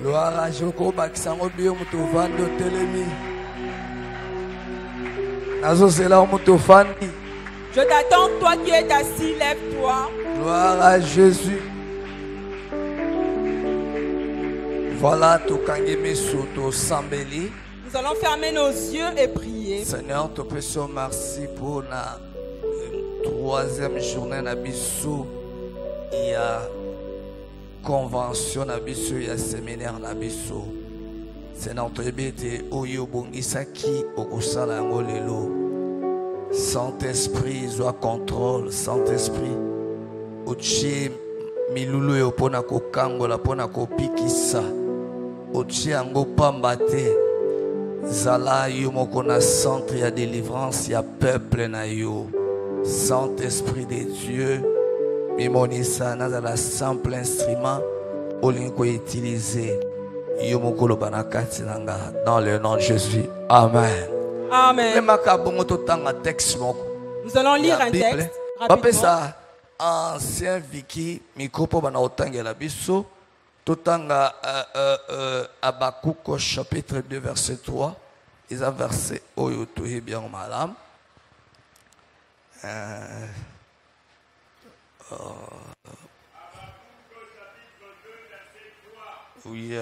Gloire à Joko Bakisango Bio Mutuvando Telemi. Nazo Zela Mutufandi. Je t'attends, toi qui es assis, lève-toi. Gloire à Jésus. Voilà tout kangemi soto sambeli. Nous allons fermer nos yeux et prier. Seigneur, te pèsons merci pour la troisième journée Nabiso. Il y a convention Nabiso, il y a séminaire Nabiso. Seigneur, te bête oyo bongisaki okosala yango lelo. Saint-Esprit, soit contrôle, Saint-Esprit. Ochi milulu yo pona kokangola pona kopikisa. Ochi yango pambate. Zala yo moko na centre ya délivrance ya peuple na yo. Saint-Esprit de Dieu, mimonisa na la simple instrument olinko utiliser. Yo moko lo banakati nanga dans le nom de Jésus. Amen. Amen. Nous allons lire un texte rapidement. Ancien Vicky, micro bana otangela biso. Totanga Habakkuk chapitre 2 verset 3. Ils ont versé oyo tohi bien malam. Oui.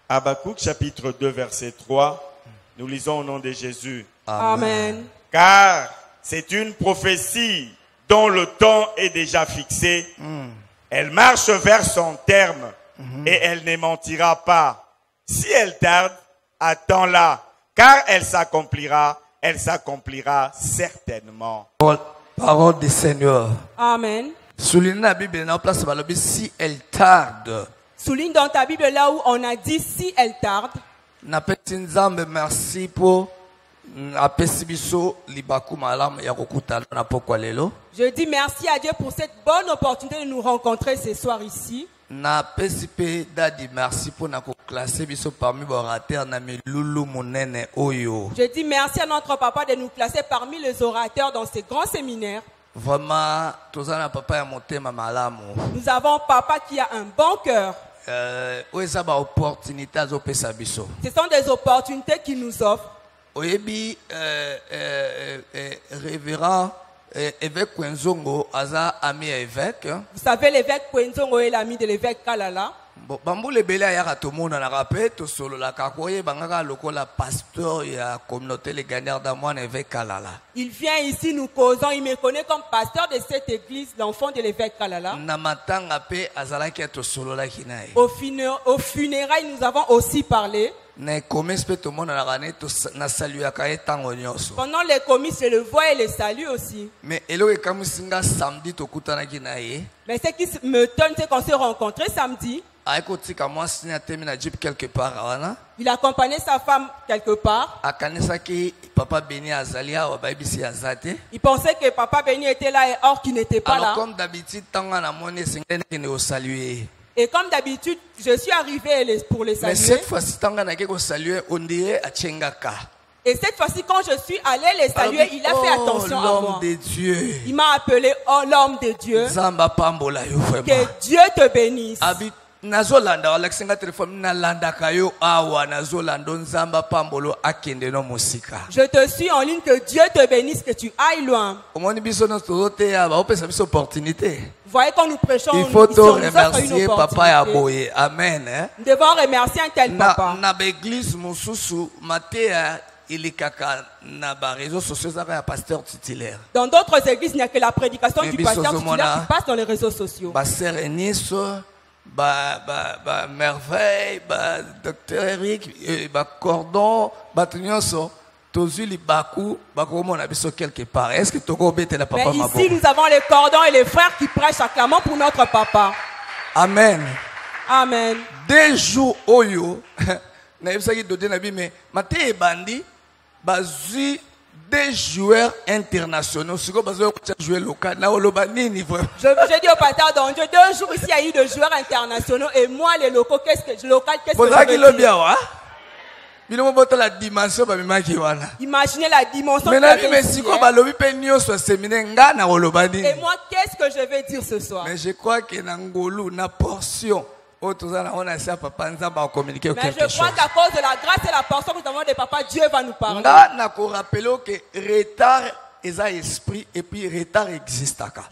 Habakkuk chapitre 2 verset 3, nous lisons au nom de Jésus. Amen. Car c'est une prophétie dont le temps est déjà fixé. Elle marche vers son terme et elle ne mentira pas. Si elle tarde, attends-la, car elle s'accomplira certainement. Parole du Seigneur. Amen. Souligne la Bible dans place si elle tarde. Souligne dans ta Bible là où on a dit si elle tarde. Merci pour je dis merci à Dieu pour cette bonne opportunité de nous rencontrer ce soir ici. Merci pour classer parmi les orateurs. Je dis merci à notre papa de nous classer parmi les orateurs dans ce grand séminaire. Vraiment, nous avons papa qui a un bon cœur. Ce sont des opportunités qu'il nous offre. Révérend évêque Kwenzongo aza ami évêque. Vous savez, l'évêque Kwenzongo est l'ami de l'évêque Kalala. Bambule bele ayaka to mona na rapé to solo la kakoye bangaka lokola pasteur ya communauté les gagnants d'Amoine évêque Kalala. Il vient ici, nous causons, il me connaît comme pasteur de cette église, l'enfant de l'évêque Kalala. Na matanga pe azalaki to solo la kinae. Au funérailles, nous avons aussi parlé. Pendant les commis, je le vois et le salue aussi. Mais ce qui me donne, c'est qu'on s'est rencontrés samedi. Il accompagnait sa femme quelque part. Il pensait que Papa Béni était là et or qu'il n'était pas là. Comme d'habitude, et comme d'habitude, je suis arrivé pour les saluer. Mais cette fois-ci, et cette fois-ci, quand je suis allé les saluer, il a fait attention à moi. De Dieu. Il m'a appelé l'homme de Dieu. Que Dieu te bénisse. Nazolanda Alexandra téléphone nalanda kayo awa nazolando nzamba pambolo akende no musika. Je te suis en ligne, que Dieu te bénisse, que tu ailles loin. Omoni biso no tote ya ba opesa biso opportunité. Vous voyez quand nous prêchons, il faut te remercier papa ya boye. Amen. Nous devons remercier un tel papa. Na l'église mususu matea ilikaka na ba réseaux sociaux ça ya pasteur titulaire. Dans d'autres églises, il n'y a que la prédication du pasteur titulaire qui passe dans les réseaux sociaux. Ba sœur Eunice merveille, docteur Eric, cordon, batunyoso, tozuli baku, bakomo na biso quelque part. Est-ce que toko bete la papa mabo? Mais ici nous avons les cordons et les frères qui prêchent acclamant pour notre papa. Amen. Amen. 2 jours oyo, na yebisaki dode na bi mais maté bandi bazui des joueurs internationaux. Je dis au pasteur donc 2 jours ici, il y a eu de joueurs internationaux et moi les locaux, qu'est-ce que je local, qu'est-ce que je veux dire? Bino boto la dimension ba mimaki wana. Imaginez la dimension. Mais nabi mesiko ba lobi pe nyoso semine nga na olobadi. Et moi, qu'est-ce que je vais dire ce soir? Mais je crois que na ngolu na portion. Mais je crois qu'à cause de la grâce et la portion que nous avons de papa, Dieu va nous parler. Je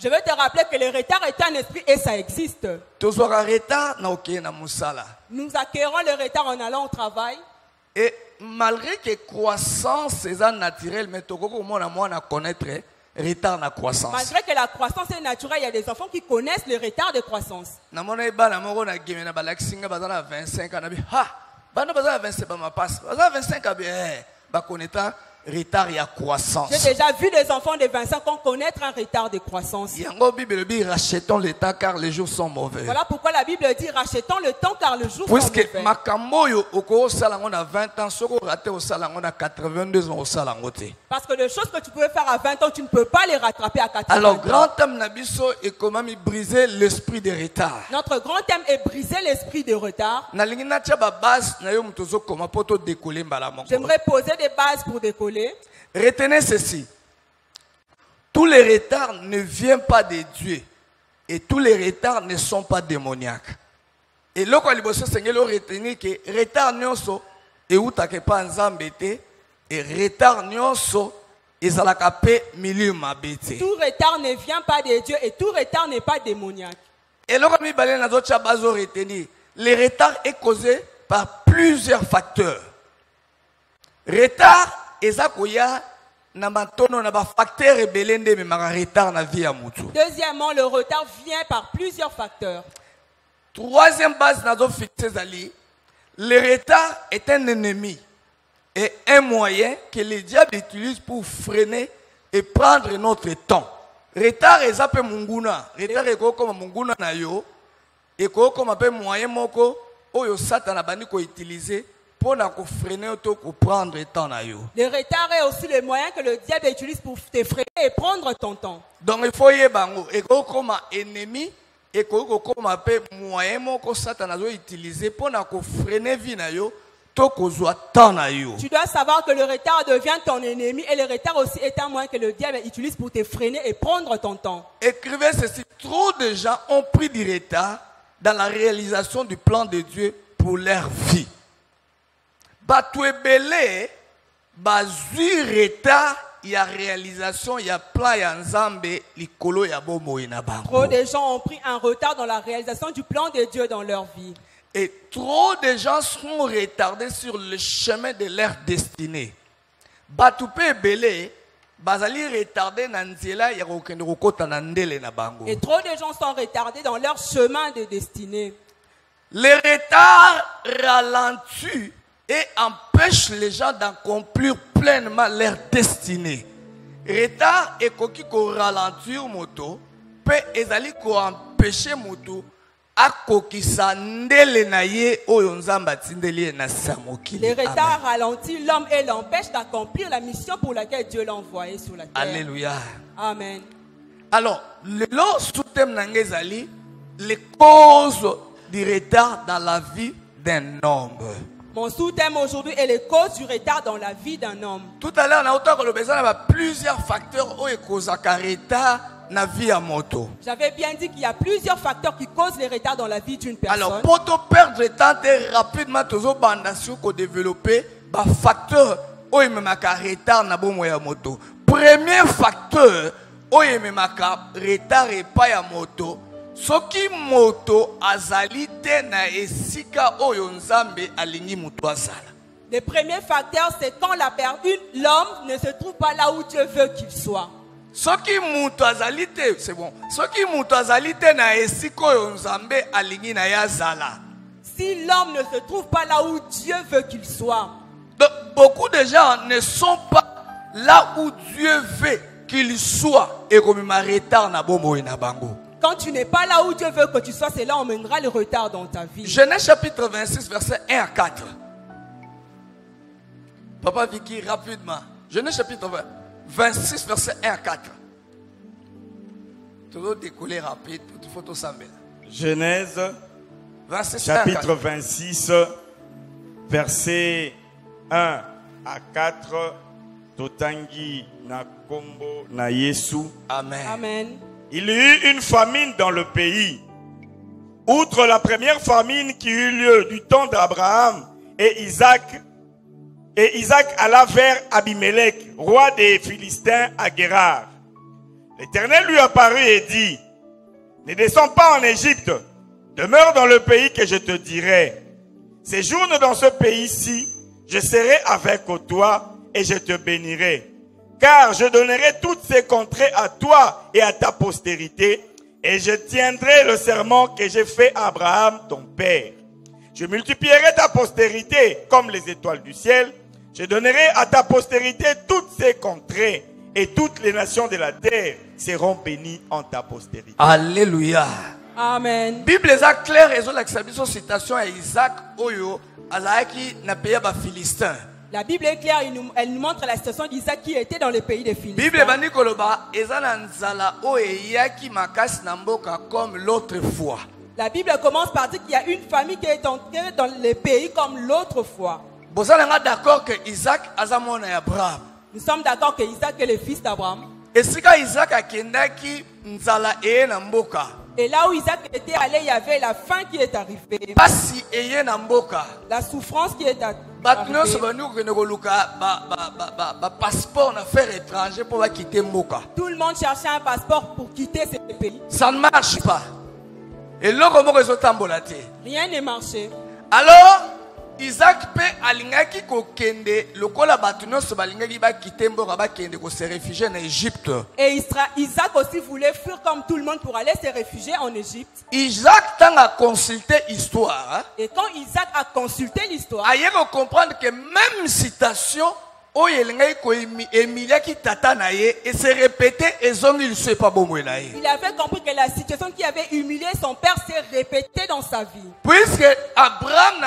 vais te rappeler que le retard est un esprit et ça existe. Nous acquérons le retard en allant au travail. Et malgré que croissance est naturelle, mais tu peux connaître retard na croissance. Malgré que la croissance est naturelle, il y a des enfants qui connaissent le retard de croissance. Na mona bana moko na game na balakisinga bazana 25 ans na bi ha bana bazana 27 ba ma passe bazana 25 ans ba connaître retard ya croissance. J'ai déjà vu des enfants de 25 ans connaître un retard de croissance. Yango Bible dit rachetons le temps car les jours sont mauvais. Voilà pourquoi la Bible dit rachetons le temps car le jour sont mauvais. Puisque makambo yo oko sala ngona 20 ans soko raté au sala ngona 82 ans au sala ngote. Parce que les choses que tu pouvais faire à 20 ans, tu ne peux pas les rattraper à 80 ans. Alors grand thème na biso est comment briser l'esprit de retard. Notre grand thème est briser l'esprit de retard. Na lingi na tia ba base na yo mutozo koma poto décoller mbala moko. J'aimerais poser des bases pour décoller. Retenez ceci. Tous les retards ne viennent pas de Dieu. Et tous les retards ne sont pas démoniaques. Et là, quand vous retenez que retard nyonso et où t'as pas nzambe te et retard nyonso et ça la capé milieu mabete. Tout retard ne vient pas de Dieu et tout retard n'est pas démoniaque. Et là, quand vous balez na d'autres bazo retenir, le retard est causé par plusieurs facteurs. Retard ezakoya na matono na ba facteur ebelende me maka retard na vie ya mutu. Deuxièmement, le retard vient par plusieurs facteurs. Troisième base nazo fixer zali, le retard est un ennemi et un moyen que le diable utilise pour freiner et prendre notre temps. Retard ezape munguna, retard eko koma munguna na yo, eko koma pe moyen moko oyo Satan bandi ko utiliser pour freiner ou prendre temps na yo. Le retard est aussi le moyen que le diable utilise pour te freiner et prendre ton temps. Donc il faut y bango et comme ennemi et comme pe moyen moko Satan a utilisé pour freiner vie na yo to kozwa temps na yo. Tu dois savoir que le retard devient ton ennemi et le retard aussi est un moyen que le diable utilise pour te freiner et prendre ton temps. Écrivez ceci, trop de gens ont pris du retard dans la réalisation du plan de Dieu pour leur vie. Batouebele, bazui retard, il y a réalisation, il y a plan, il y a nzambe, likolo ya bomo ina bango. Trop de gens ont pris un retard dans la réalisation du plan de Dieu dans leur vie. Et trop de gens seront retardés sur le chemin de leur destinée. Batoupe bele, bazali retardé na nzela ya kokende kokota na ndele na bango. Et trop de gens sont retardés dans leur chemin de destinée. Le retard ralentit et empêche les gens d'accomplir pleinement leur destinée. Retard et koki ko ralentir moto, pe ezali ko empêcher moto akokisa ndele na ye oyo nzamba tindeli na samokili. Le retard ralentit l'homme et l'empêche d'accomplir la mission pour laquelle Dieu l'a envoyé sur la terre. Alléluia. Amen. Alors, le long sous-thème nangezali, les causes du retard dans la vie d'un homme. Mon sous-thème aujourd'hui est les causes du retard dans la vie d'un homme. Tout à l'heure, on a autant que le besoin de plusieurs facteurs qui causent le retard dans la vie à moto. J'avais bien dit qu'il y a plusieurs facteurs qui causent les retards dans la vie d'une personne. Alors, pour te perdre le temps, rapidement, tu as développer des facteurs qui ont retard dans la moto. Premier facteur, qui ont retard dans la moto. Soki moto azalite na esika oyo nzambe alingi mutu azala. Le premier facteur, c'est quand l'homme ne se trouve pas là où Dieu veut qu'il soit. Soki mutu azalite, c'est bon. Soki mutu azalite na esika oyo nzambe alingi na yazala. Si l'homme ne se trouve pas là où Dieu veut qu'il soit. Donc, beaucoup de gens ne sont pas là où Dieu veut qu'ils soient et comme ma retard na bombo na bango. Quand tu n'es pas là où Dieu veut que tu sois, c'est là où on mènera le retard dans ta vie. Genèse chapitre 26, verset 1 à 4. Papa Vicky, rapidement. Genèse chapitre 26, verset 1 à 4. Tu dois décoller rapide pour te photo s'embêter. Genèse 26, chapitre 26, verset 1 à 4. Totangi na kombo na Yesu. Amen. Amen. Il y eut une famine dans le pays. Outre la première famine qui eut lieu du temps d'Abraham et Isaac alla vers Abimelech, roi des Philistins à Guérar. L'Éternel lui apparut et dit, ne descends pas en Égypte, demeure dans le pays que je te dirai. Séjourne dans ce pays-ci, je serai avec toi et je te bénirai. Car je donnerai toutes ces contrées à toi et à ta postérité, et je tiendrai le serment que j'ai fait à Abraham, ton père. Je multiplierai ta postérité comme les étoiles du ciel. Je donnerai à ta postérité toutes ces contrées, et toutes les nations de la terre seront bénies en ta postérité. Alléluia. Amen. Bible est claire et la citation à Isaac Oyo Azaki na pays ba Philistins. La Bible est claire, elle nous montre la situation d'Isaac qui était dans le pays des Philistins. Bible bandi koloba ezana nzala o eyaki makasi na mboka comme l'autre fois. La Bible commence par dire qu'il y a une famille qui est entrée dans le pays comme l'autre fois. Bozala d'accord que Isaac azamona ya Abraham. Nous sommes d'accord que Isaac est le fils d'Abraham. Esika Isaac akendaki nzala eye na mboka. Et là où Isaac était allé, il y avait la faim qui est arrivée. Pasi eye na mboka. La souffrance qui est arrivée. Batno sebanu que nekoluka ba passeport en affaires étrangères pour quitter mboka. Tout le monde cherchait un passeport pour quitter ce pays. Ça ne marche pas. Et là comment ils ont tambolate. Rien n'est marché. Alors Isaac pe alingaki kokende lokola batuno so balingaki ba quitter mboka ba kende ko se réfugier en Égypte. Et Isaac aussi voulait fuir comme tout le monde pour aller se réfugier en Égypte. Isaac tanga consulté histoire. Et quand Isaac a consulté l'histoire, il a comprendre que même citation il s'est répété et il ne sait pas bon. Il avait compris que la situation qui avait humilié son père s'est répétée dans sa vie. Puisque Abraham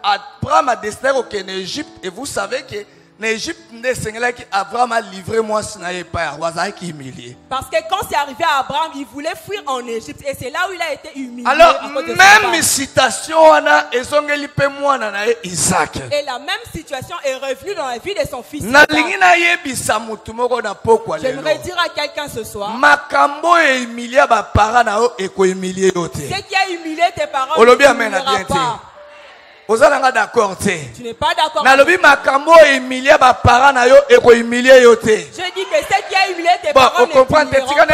Abraham a destiné au Égypte et vous savez que l'Égypte, Abraham a livré moi humilié. Parce que quand c'est arrivé à Abraham, il voulait fuir en Égypte et c'est là où il a été humilié. Alors, même citation, Isaac. Et la même situation est revenue dans la vie de son fils. J'aimerais dire à quelqu'un ce soir, ce qui a humilié tes parents, ne t'humiliera pas. Tu n'es pas d'accord. Je dis que ce qui a humilié tes parents ne t'humiliera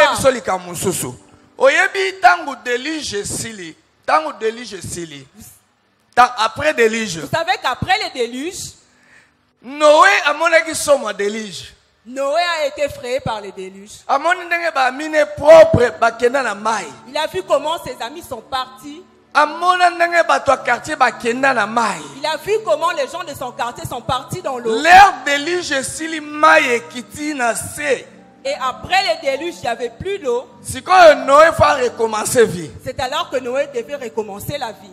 pas. Après déluge. Vous savez qu'après le déluge, Noé a mon somme déluge. Noé a été frayé par le déluge. Il a vu comment ses amis sont partis. Il a vu comment les gens de son quartier sont partis dans l'eau. Et après le déluge, il n'y avait plus d'eau. C'est alors que Noé devait recommencer la vie.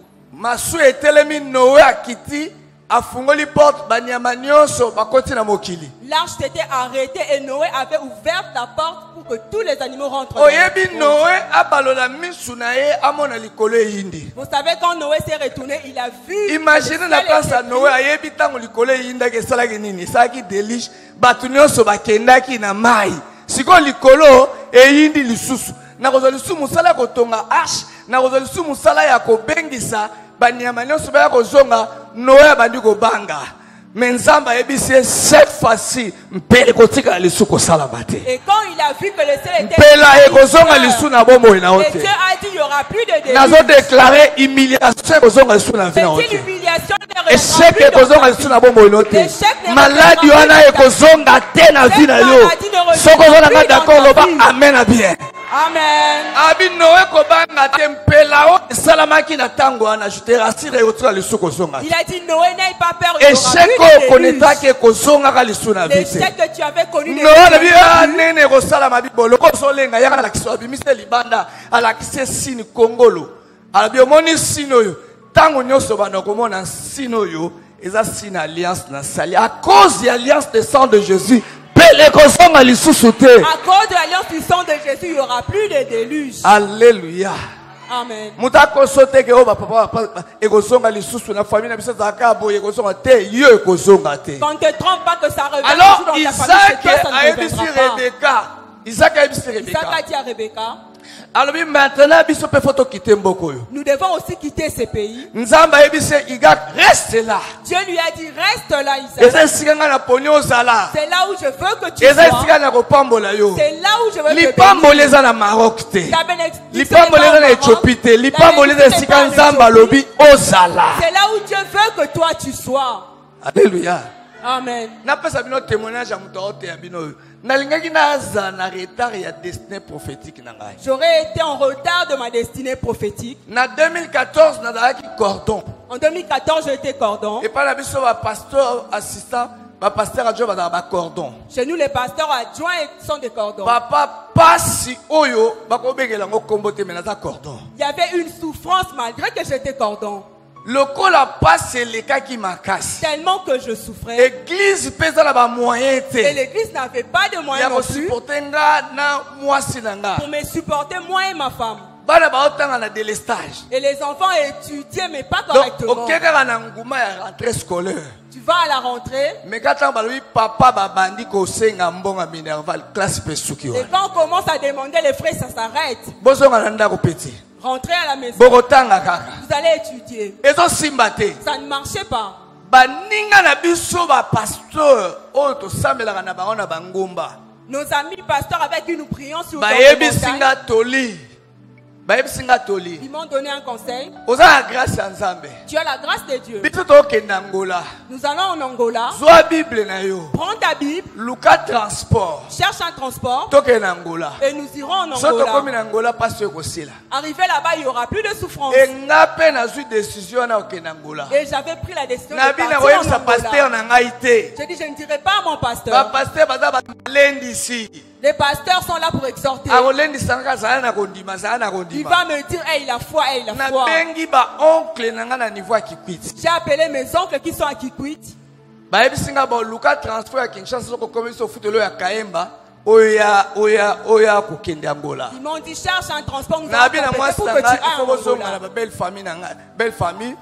L'arche s'était arrêtée et Noé avait ouvert la porte pour que tous les animaux rentrent. Vous savez, quand Noé s'est retourné, il a vu. Imaginez la place à Noé. Siko likolo eyindi lisusu na kozalisu musala kotonga arche na kozalisu musala ya kobengisa banyama nyonso ba kozonga Noé abandi kobanga menzamba ebisi cette fois-ci mpele kotika lisuko sala bate. Et quand il a vu que le ciel était mpela ekozonga lisu na bombo ina ote. Dieu a dit il y aura plus de déluge. Nazo déclarer humiliation kozonga lisu na vie na ote. Échec ekozonga lisu na bombo ina ote. Maladie wana ekozonga te na vie na yo. Soko zona nga d'accord loba amen a bien. Amen. Abi Noé kobanga tempela o salamaki na tango ana je te rassure otra lisuko zonga. Il a dit Noé n'aie pas peur. Échec ko koneta ke kozonga ka lisu na vie. L'échec que tu avais connu. Noé na bia nene ko salama bibolo ko solenga yaka na kiso bimise libanda ala kise sini kongolo. Ala bi omoni sino yo tango nyoso bana komona sino yo eza sina alliance na sali à cause de l'alliance de sang de Jésus. À cause de l'alliance du sang de Jésus, il n'y aura plus de déluge. Alléluia. Amen. Mutako sote ke oba papa ekozonga lisusu na famille na biso zaka boye ekozonga te yo ekozonga te. Quand ne te trompe pas que ça revient Alors toujours dans ta famille, Isaac chez toi, ça a ne émis sur reviendra pas. Rebecca. Isaac a émis sur Isaac Rebecca. a dit à Rebecca, Alors maintenant biso pe photo quitter mboko yo. nous devons aussi quitter ce pays. Nzamba ebise Isaac reste là. Dieu lui a dit, reste là, Isaac. Eza sikanga na ponyo zala. C'est là où je veux que tu Eza sois. sikanga na kopambola yo. C'est là où je veux te Lipambola bénir. eza na Maroc te. Ta bénédiction Lipambola n'est eza pas na au Maroc. Éthiopie te. Lipambola eza Ta bénédiction sika n'est pas en nzamba Éthiopie. lobi ozala. C'est là où Dieu veut que toi tu sois. Alléluia. Amen. Napesa bino témoignage ya muto ote ya bino oyo. Nalingaki naza na retard ya destinée prophétique na ngai. J'aurais été en retard de ma destinée prophétique. Na 2014 nazalaki cordon. En 2014, j'étais cordon. Et par la biso ba pasteur assistant, ba pasteur adjoint ba ba cordon. Chez nous, les pasteurs adjoints sont des cordons. Papa pasi oyo bakobengela ngo kombo te menaza cordon. Il y avait une souffrance malgré que j'étais cordon. Lokola passe les cas qui m'acassent. Tellement que je souffrais. Église pesa na ba moyen Et te. l'église n'avait pas de Ya moyens ko non plus supporter nga na mwasi na nga. pour me supporter, moi et ma femme. Bana ba otanga na délestage. Et les enfants étudiaient, mais pas Donc correctement. okeka na nguma ya rentrée scolaire. Tu vas à la rentrée. Mais quand on parle papa babandi ko senga mbonga minerval classe pesuki Et wa. quand on commence à demander les frais, ça s'arrête. Bozonga na ndako petit. Rentrez à la maison. Bokotanga kaka. Vous allez étudier. Ezo simba te. Ça ne marchait pas. Baninga na biso ba pasteur oyo tosambelaka na bango na bangomba. Nos amis pasteurs avec qui nous prions sur Ba les yebisinga montagnes, toli. Ba yebisinga toli. ils m'ont donné un conseil. Oza la grâce ya Nzambe. Tu as la grâce de Dieu. Biso tokenda Angola. Nous allons en Angola. Zwa Bible na yo. Prends ta Bible, Luka transport. cherche un transport Tokenda Angola. et nous irons en So tokomi Angola. na Angola passe ekosila. Arrivé là-bas, il n'y aura plus de souffrance. Enga pe nazwi décision na okenda Angola. Et j'avais pris la décision de Nabi na partir en koyebisa pasteur Angola. na ngai te. J'ai dit, je ne dirai pas à mon Ba pasteur. pasteur baza balendi ici. Les pasteurs sont là pour exhorter. Akolendisanga zala na kondima zala na Il kondima. va me dire, hey, il a foi, hey, il a foi. Nabengi ba oncle na nga na niveau ya Kikwiti. J'ai appelé mes oncles qui sont à Kikwit. Bayebisinga ba luka transport ya Kinshasa soko komisa ofutelo ya Kaemba oya kokende Angola. Ils m'ont dit, cherche un transport, nous Na allons bi na compléter mwasi pour na que tu nga ailles il faut en bozonga na Angola. ba belle famille na nga, belle famille.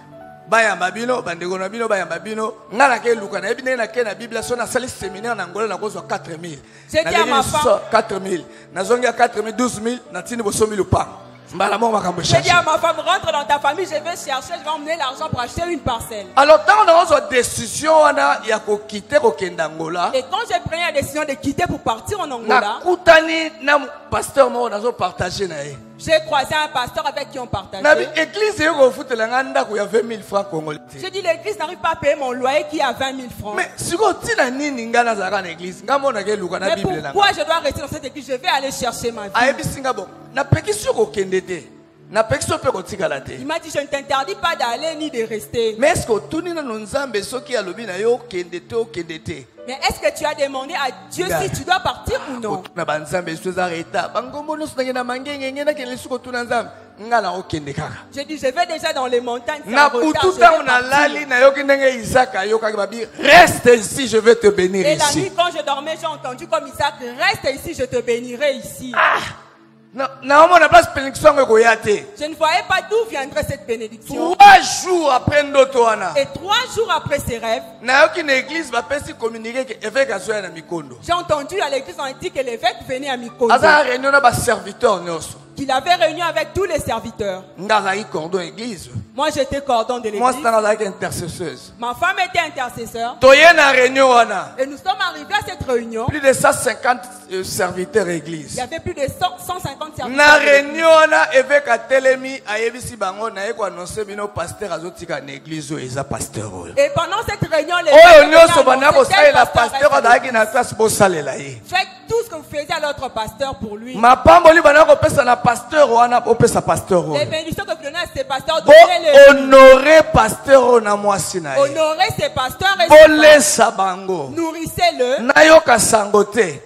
Bayamba bino bandeko na bino bayamba bino nga na ke luka na yebi na ke na Bible so na sali séminaire na Angola na kozwa 4000. J'ai dit à ma femme, 4000. Na zongia 4000 12000 na tini bosomi lupango. Mbala mo makambo j'ai dit chercher. à ma femme, rentre dans ta famille, je vais chercher, je vais emmener l'argent pour acheter une parcelle. Alors tant on a une décision wana ya ko quitter ko kenda Angola. Et quand j'ai pris la décision de quitter pour partir en Na Angola, kutani na pasteur mo nazo partager na ye. j'ai croisé un pasteur avec qui on Na bi partageait. église yo ko futela nga ndako ya 20 000 francs congolais. J'ai dit, l'église n'arrive pas à payer mon loyer qui est à 20 000 francs. Mais siko tina nini nga nazaka na église nga mona ke luka na Mais Bible na. pourquoi je dois rester dans cette église? Je vais aller chercher ma vie. Ayebisinga bon. Na pekisi ko kende te. Na pekisi pe ko tikala te. Il m'a dit, je ne t'interdis pas d'aller ni de rester. Mais est-ce que tuni na nzambe soki alobi na yo kende te o kende te. Mais est-ce que tu as demandé à Dieu si tu dois partir ou non? Na banzambe soza reta. Bangombo no sona na mangenge ngena ke lesuko tuna nzambe. Nga na o kende kaka. J'ai dit, je vais déjà dans les montagnes. c'est Na en retard, butu je vais tango na partir. lali na yoki ndenge Isaac ayoka babi reste ici je vais te bénir Et la ici. nuit, quand je dormais, j'ai entendu comme Isaac, reste ici, je te bénirai ici. Na omona place bénédiction ngo ya te. Je ne voyais pas d'où viendrait cette bénédiction. 3 jours après ndoto wana. Et 3 jours après ces rêves, Na yoki na église ba pesi communiquer que évêque azoya na mikondo. j'ai entendu à l'église, on a dit que l'évêque venait à Mikondo, Aza réunion na ba serviteur nyonso. qu'il avait réunion avec tous les serviteurs. Nga za cordon église. Moi, j'étais cordon de Moi l'église. c'est na intercesseuse. Ma femme était intercesseur. Toye na réunion wana. Et nous sommes arrivés à cette réunion. Plus de 150 serviteurs Il église. y avait plus de 150 serviteurs. Na réunion wana évêque atelemi ayebisi bango na yeko annoncer bino pasteur azotika na église oyo eza pasteur oyo. Et pendant cette réunion, les Oyo gens nyonso bana annonçaient, kosalela tel pasteur pasteur reste azalaki na classe bosalela ye. faites tout ce que vous faisiez à l'autre pasteur pour lui. Mapamboli bana kopesa na pasteur wana opesa pasteur Les oyo. bénédictions que vous donnez à ces pasteurs, Bo donnez-les. honorer pasteur oyo na mwasi na ye. Honorez ces pasteurs et Bolesa bango. nourrissez-le. Nayoka sango te.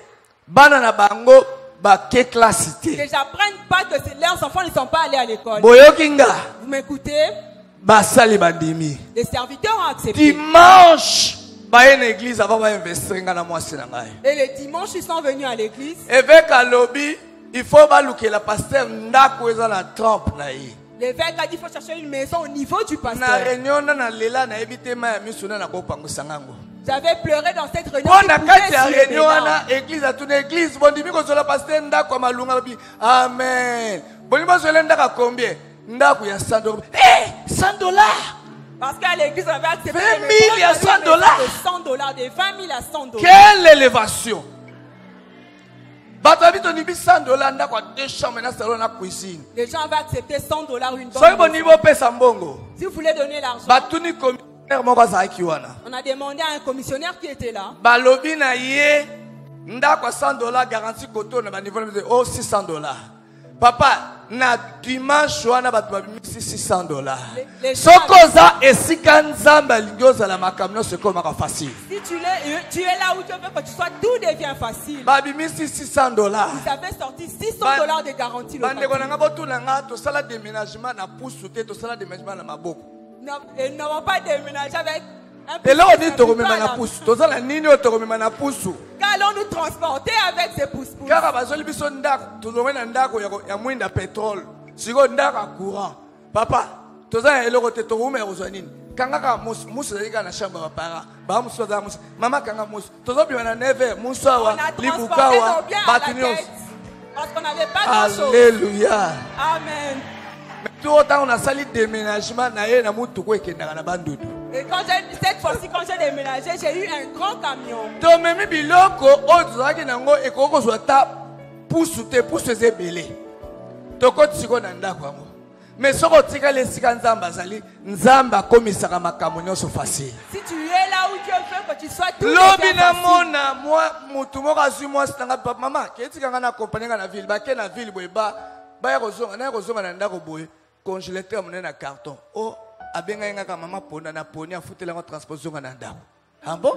Bana na bango bake classe Que te. j'apprenne pas que leurs enfants ne sont pas allés à l'école. Boyoki nga Vous m'écoutez? basali bandimi. Les serviteurs ont accepté. Dimanche baye na église avant ba investir nga na mwasi na ngai. Et les dimanches, ils sont venus à l'église. Évêque alobi il faut baluke la pasteur ndako eza na trompe na ye. L'évêque a dit qu'il faut chercher une maison au niveau du Na pasteur. réunion na lela na ebite ma misuna na kopangusa ngango. J'avais pleuré dans cette réunion. Bon, na kati ya réunion wana église à toute église bondimi ko zola pasteur ndako malunga bi. Amen. Bonima zola ndaka combien? Ndako ya $100. Eh, $100. Parce qu'à l'église, on avait accepté 20 000 à $100. De $100, de 20 000 à $100. Quelle élévation! Batabi to nibi $100 ndako a 2 chambres na salon na cuisine. Les gens avaient accepté $100 une Soyez bon bonne niveau pesa mbongo. Si vous voulez donner l'argent, Batuni commissaire moko azaki wana. on a demandé à un commissionnaire qui était là. Balobi na ye ndako a $100 garantie koto na ba niveau oh $600. Papa na dimanche wana batu babimisi $600. Soko za esika nzamba lingoza la makamno se koma ka facile. Si tu es là où tu veux que tu sois, tout devient facile. Babimisi $600. Vous avez sorti $600 de garantie Bande locative. konanga botuna nga to sala déménagement na pousse te to sala déménagement na maboko. Ils n'ont pas déménagé avec un Et là on dit to peu remema na pousse. To sala nini o to remema na pousse. Qu'allons nous transporter avec ces pousse-pousse? Car bazoli biso ndako to zomena ndako ya mwinda pétrole. Siko ndaka courant. Papa, to sala eloko te to rumela kozwanini. Kanga ka musu zalika na shamba bapara. Ba musu za musu. Mama kanga musu. To zobiwa na 9h musu wa libukawa batunios. Parce qu'on n'avait pas grand-chose. Alléluia. Amen. Mais tout autant on a sali déménagement na ye na mutu ko ekendaka na bandudu. Et cette fois-ci, quand j'ai déménagé, j'ai eu un grand camion. To memi biloko o zaki nango ekoko zwata pusu te pusu ezebele. To ko tsiko na ndako yango. Mais soko tika le sika nzamba zali nzamba komisaka makambo nyonso facile. Si tu es là où Dieu veut que tu sois, tout Lobi est na facile. mona moi mutu moko azwi mwasi nanga papa mama ketika nga na accompagner nga na ville ba ke na ville boye ba ya kozonga na ndako boye congélateur monene na carton. Oh abenga nga ka mama ponda na poni afutela ngo transposition nga na ndako. Ah bon?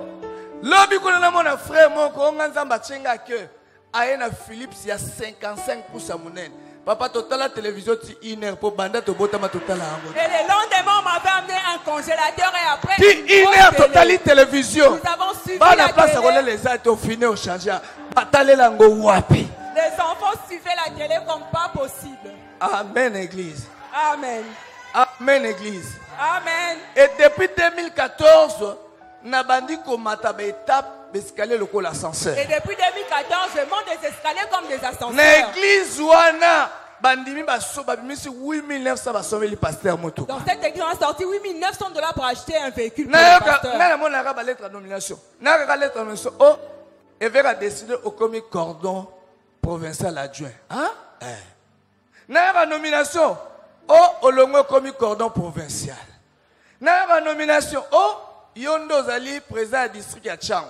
Lobi kuna na mona frère moko nga nzamba tsenga que aye na Philips ya 55 pouces monene. Papa total la télévision ti 1 heure pour banda to botama total yango. Et le lendemain, on m'avait amené un congélateur et après Ti 1 heure total la télévision. Nous avons suivi Ba la na place télé. à les a au fini au changer. Batale lango wapi. Les enfants suivaient la télé comme pas possible. Amen église. Amen. Amen église. Amen. Et depuis 2014 na bandi ko mata ba étape escalier le col ascenseur. Et depuis 2014, je monte des escaliers comme des ascenseurs. Na église wana bandimi baso babimisi 8900 basomeli le pasteur moto. Dans cette église, on a sorti $8 900 pour acheter un véhicule pour Na le pasteur. na mona ka lettre de nomination. Na ka lettre de nomination. Oh, évêque a décidé au commis cordon provincial adjoint. Hein? Na ka nomination. Oh, olongo commis cordon provincial. Na ka nomination. Oh, yondo zali président du district ya Chang.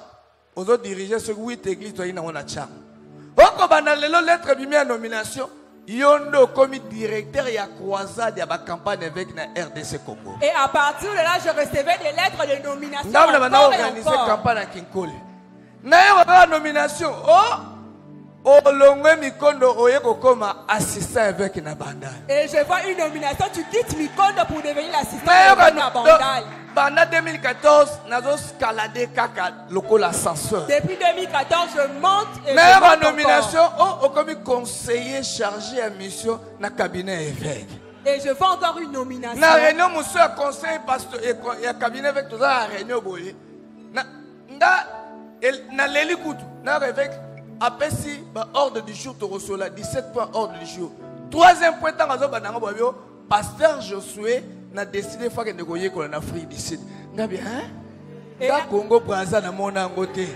Ozo diriger ce 8 églises to ina wana Chang. Oko bana lelo lettre bimi ya nomination. Yondo commis directeur ya croisade ya ba campagne avec na RDC Congo. Et à partir de là, je recevais des lettres de nomination. Nous avons encore et organisé encore. campagne à Kinkole. Nous avons nomination. Oh, Olongwe Mikondo Oyeko Koma assistant avec Nabanda. Et je vois une nomination, tu quittes Mikondo pour devenir l'assistant de Nabandai. Pendant 2014, nous avons escaladé Kaka local ascenseur. Depuis 2014, je monte et Nous je avons monte nomination. encore. Oh, comme conseiller chargé à mission dans le cabinet évêque. Et je vois encore une nomination. Na réunion monsieur a conseil pasteur et cabinet avec tout ça à réunion boye. Na leli kutu na évêque apesi ba ordre du jour to reçola 17 points ordre du jour. Troisième point tant azo bananga boyo pasteur Josué na décidé fois que negoyer ko en Afrique du Sud. Ngabi hein? Da Congo Brazza na mona ngote.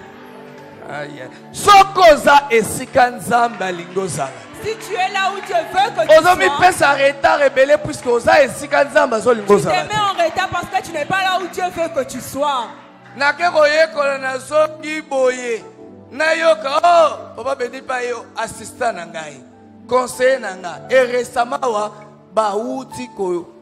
Aïe. Sokoza esika nzamba lingozala. Si tu es là où Dieu veut que tu Ozomi sois, pesa retard rebelle puisque oza esika nzamba zo tu te lingozala. mets en retard parce que tu n'es pas là où Dieu veut que tu sois. Nake koyekola na zongi boye. Na yoka oh papa bedi pa yo assistant na ngai. Conseiller na nga. Et récemment wa ba uti ko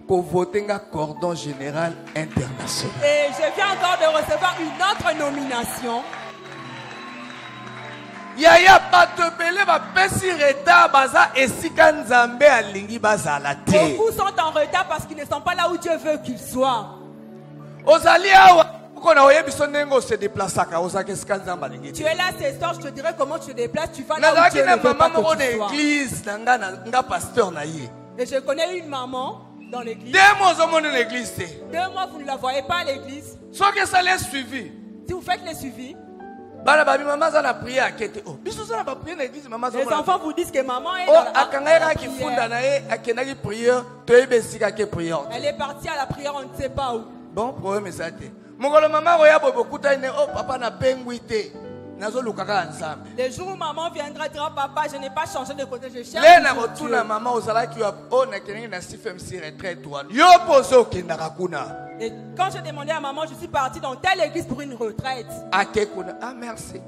voter nga cordon général international. Et je viens encore de recevoir une autre nomination. Yaya bato bele ba pesi retard baza esika nzambe alingi bazala te. Beaucoup sont en retard parce qu'ils ne sont pas là où Dieu veut qu'ils soient. Ozali awa Tu es là ce soir, je te dirai comment tu te déplaces. Tu vas là où Dieu ne veut pas que tu sois. Et je connais une maman dans l'église. 2 mois, vous ne la voyez pas à l'église. Si vous faites les suivis, les enfants vous disent que maman est dans la prière. Elle est partie à la prière, on ne sait pas où. Bon, problème est ça. Les jours où maman viendra dire papa, je n'ai pas changé de côté, je cherche. Et quand j'ai demandé à maman, je suis partie dans telle église pour une retraite. Ah, merci.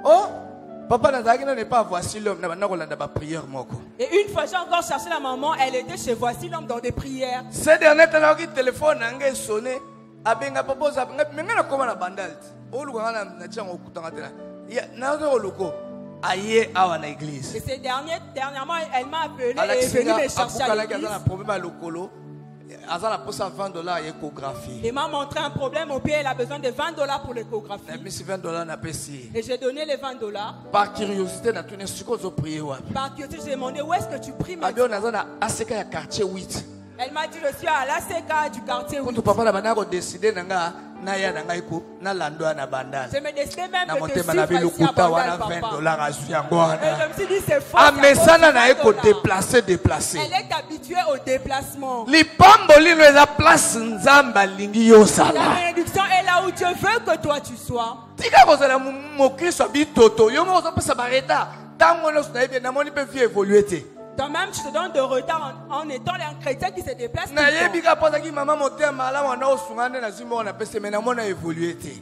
Oh, papa n'est pas voici l'homme. Et une fois j'ai encore cherché la maman, elle était chez voici l'homme dans des prières. Ces derniers temps, le téléphone a sonné. Abenga papa, mais maintenant comment la bandale? Oh, le gars n'a pas l'église. Et dernièrement, elle m'a appelé et est venue me chercher à l'église. Il m'a montré un problème au pied, elle a besoin de $20 pour l'échographie. Et j'ai donné les $20. Par curiosité, j'ai demandé où est-ce que tu pries maintenant. Elle m'a dit je suis à l'ACK du quartier 8. Je me décidais même de te suivre ici à Bandal, papa. Et je me suis dit c'est faux. Elle est habituée au déplacement. La bénédiction est là où Dieu veut que toi tu sois. Toi-même, tu te donnes de retard en étant un chrétien qui se déplace.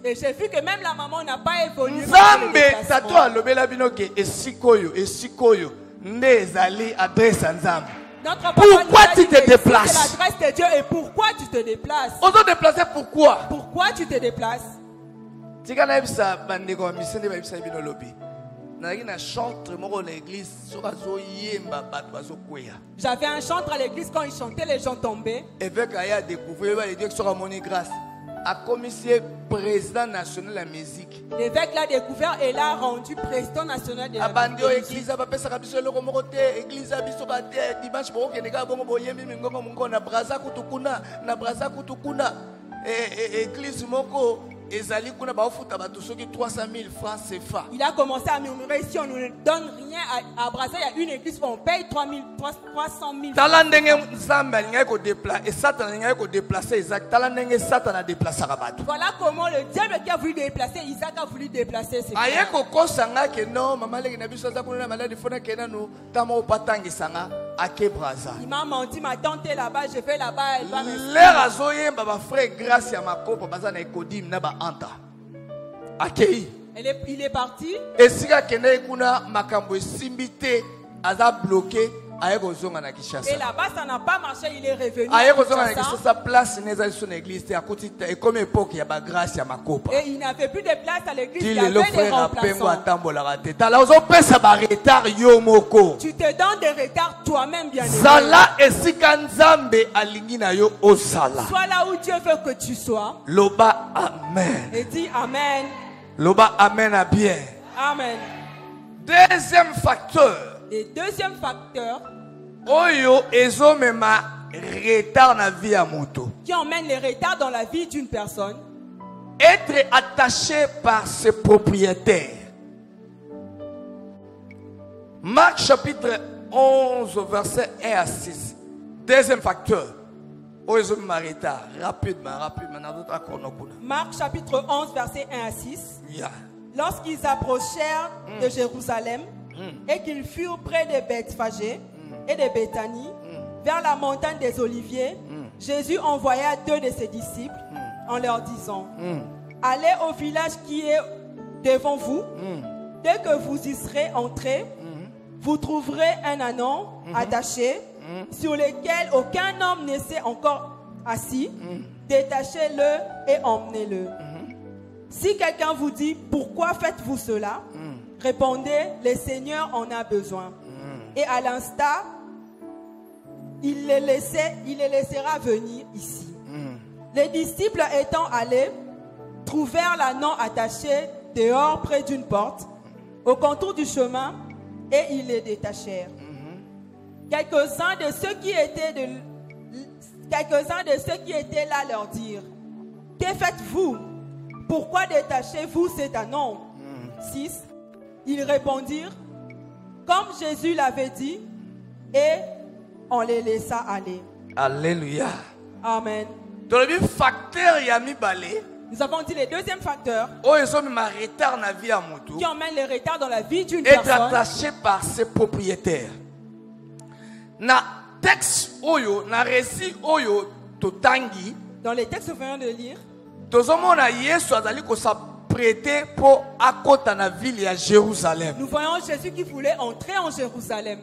Et j'ai vu que même la maman n'a pas évolué. Pourquoi tu te déplaces? C'est l'adresse de Dieu et pourquoi tu te déplaces? Pourquoi? Pourquoi tu te déplaces? J'avais un chantre à l'église, quand il chantait, les gens tombaient. Évêque a découvert, il dit que sera mon grâce. A commissaire président national de la musique. L'évêque l'a découvert et l'a rendu président national de la musique. Église a pas ça biso le komokote, église a biso ba te dimanche boko keneka bongo boyembi mingongo mungo na braza kutukuna église moko. Il a commencé à murmurer si on ne donne rien à Brazza, il y a une église où on paye 300 000 Voilà comment le diable qui a voulu déplacer Isaac a voulu déplacer ses frères. Il m'a menti, ma tante est là-bas, je vais là-bas, elle va me il est parti. Et si bloqué. Et là-bas, ça n'a pas marché, il est revenu. Et il n'avait plus de place à l'église, il y avait des remplaçants. Tu te donnes des retards toi-même, bien aimé. Sois là où Dieu veut que tu sois. Loba amen. Et dis amen. Loba amen à bien. Amen. Deuxième facteur. Et deuxième facteur, qui emmène les retards dans la vie d'une personne, être attaché par ses propriétaires. Marc chapitre 11 verset 1 à 6. Deuxième facteur. Rapidement. Marc chapitre 11 verset 1 à 6. Yeah. Lorsqu'ils approchèrent de Jérusalem, et qu'ils furent près de Bethphagée et de Béthanie, vers la montagne des Oliviers, Jésus envoya 2 de ses disciples en leur disant, allez au village qui est devant vous. Dès que vous y serez entrés, vous trouverez un ânon attaché sur lequel aucun homme ne s'est encore assis. Détachez-le et emmenez-le. Si quelqu'un vous dit, pourquoi faites-vous cela? Répondez, le Seigneur en a besoin. Et à l'instar, il les laissera venir ici. Les disciples étant allés, trouvèrent l'ânon attaché dehors près d'une porte, au contour du chemin, et ils les détachèrent. Quelques-uns de ceux qui étaient là leur dirent: que faites-vous? Pourquoi détachez-vous cet ânon? 6. Ils répondirent comme Jésus l'avait dit, et on les laissa aller. Alléluia. Amen. Dans le facteur yami balé, Nous avons dit les deuxièmes facteurs qui qui emmènent les retards dans la vie d'une être personne. attaché par ses propriétaires. Na texte oyo, na récit oyo totangi, Dans les textes que nous venons de lire, tozomona Yesu azali ko s'apprêter pour akota na ville ya Jérusalem. nous voyons Jésus qui voulait entrer en Jérusalem.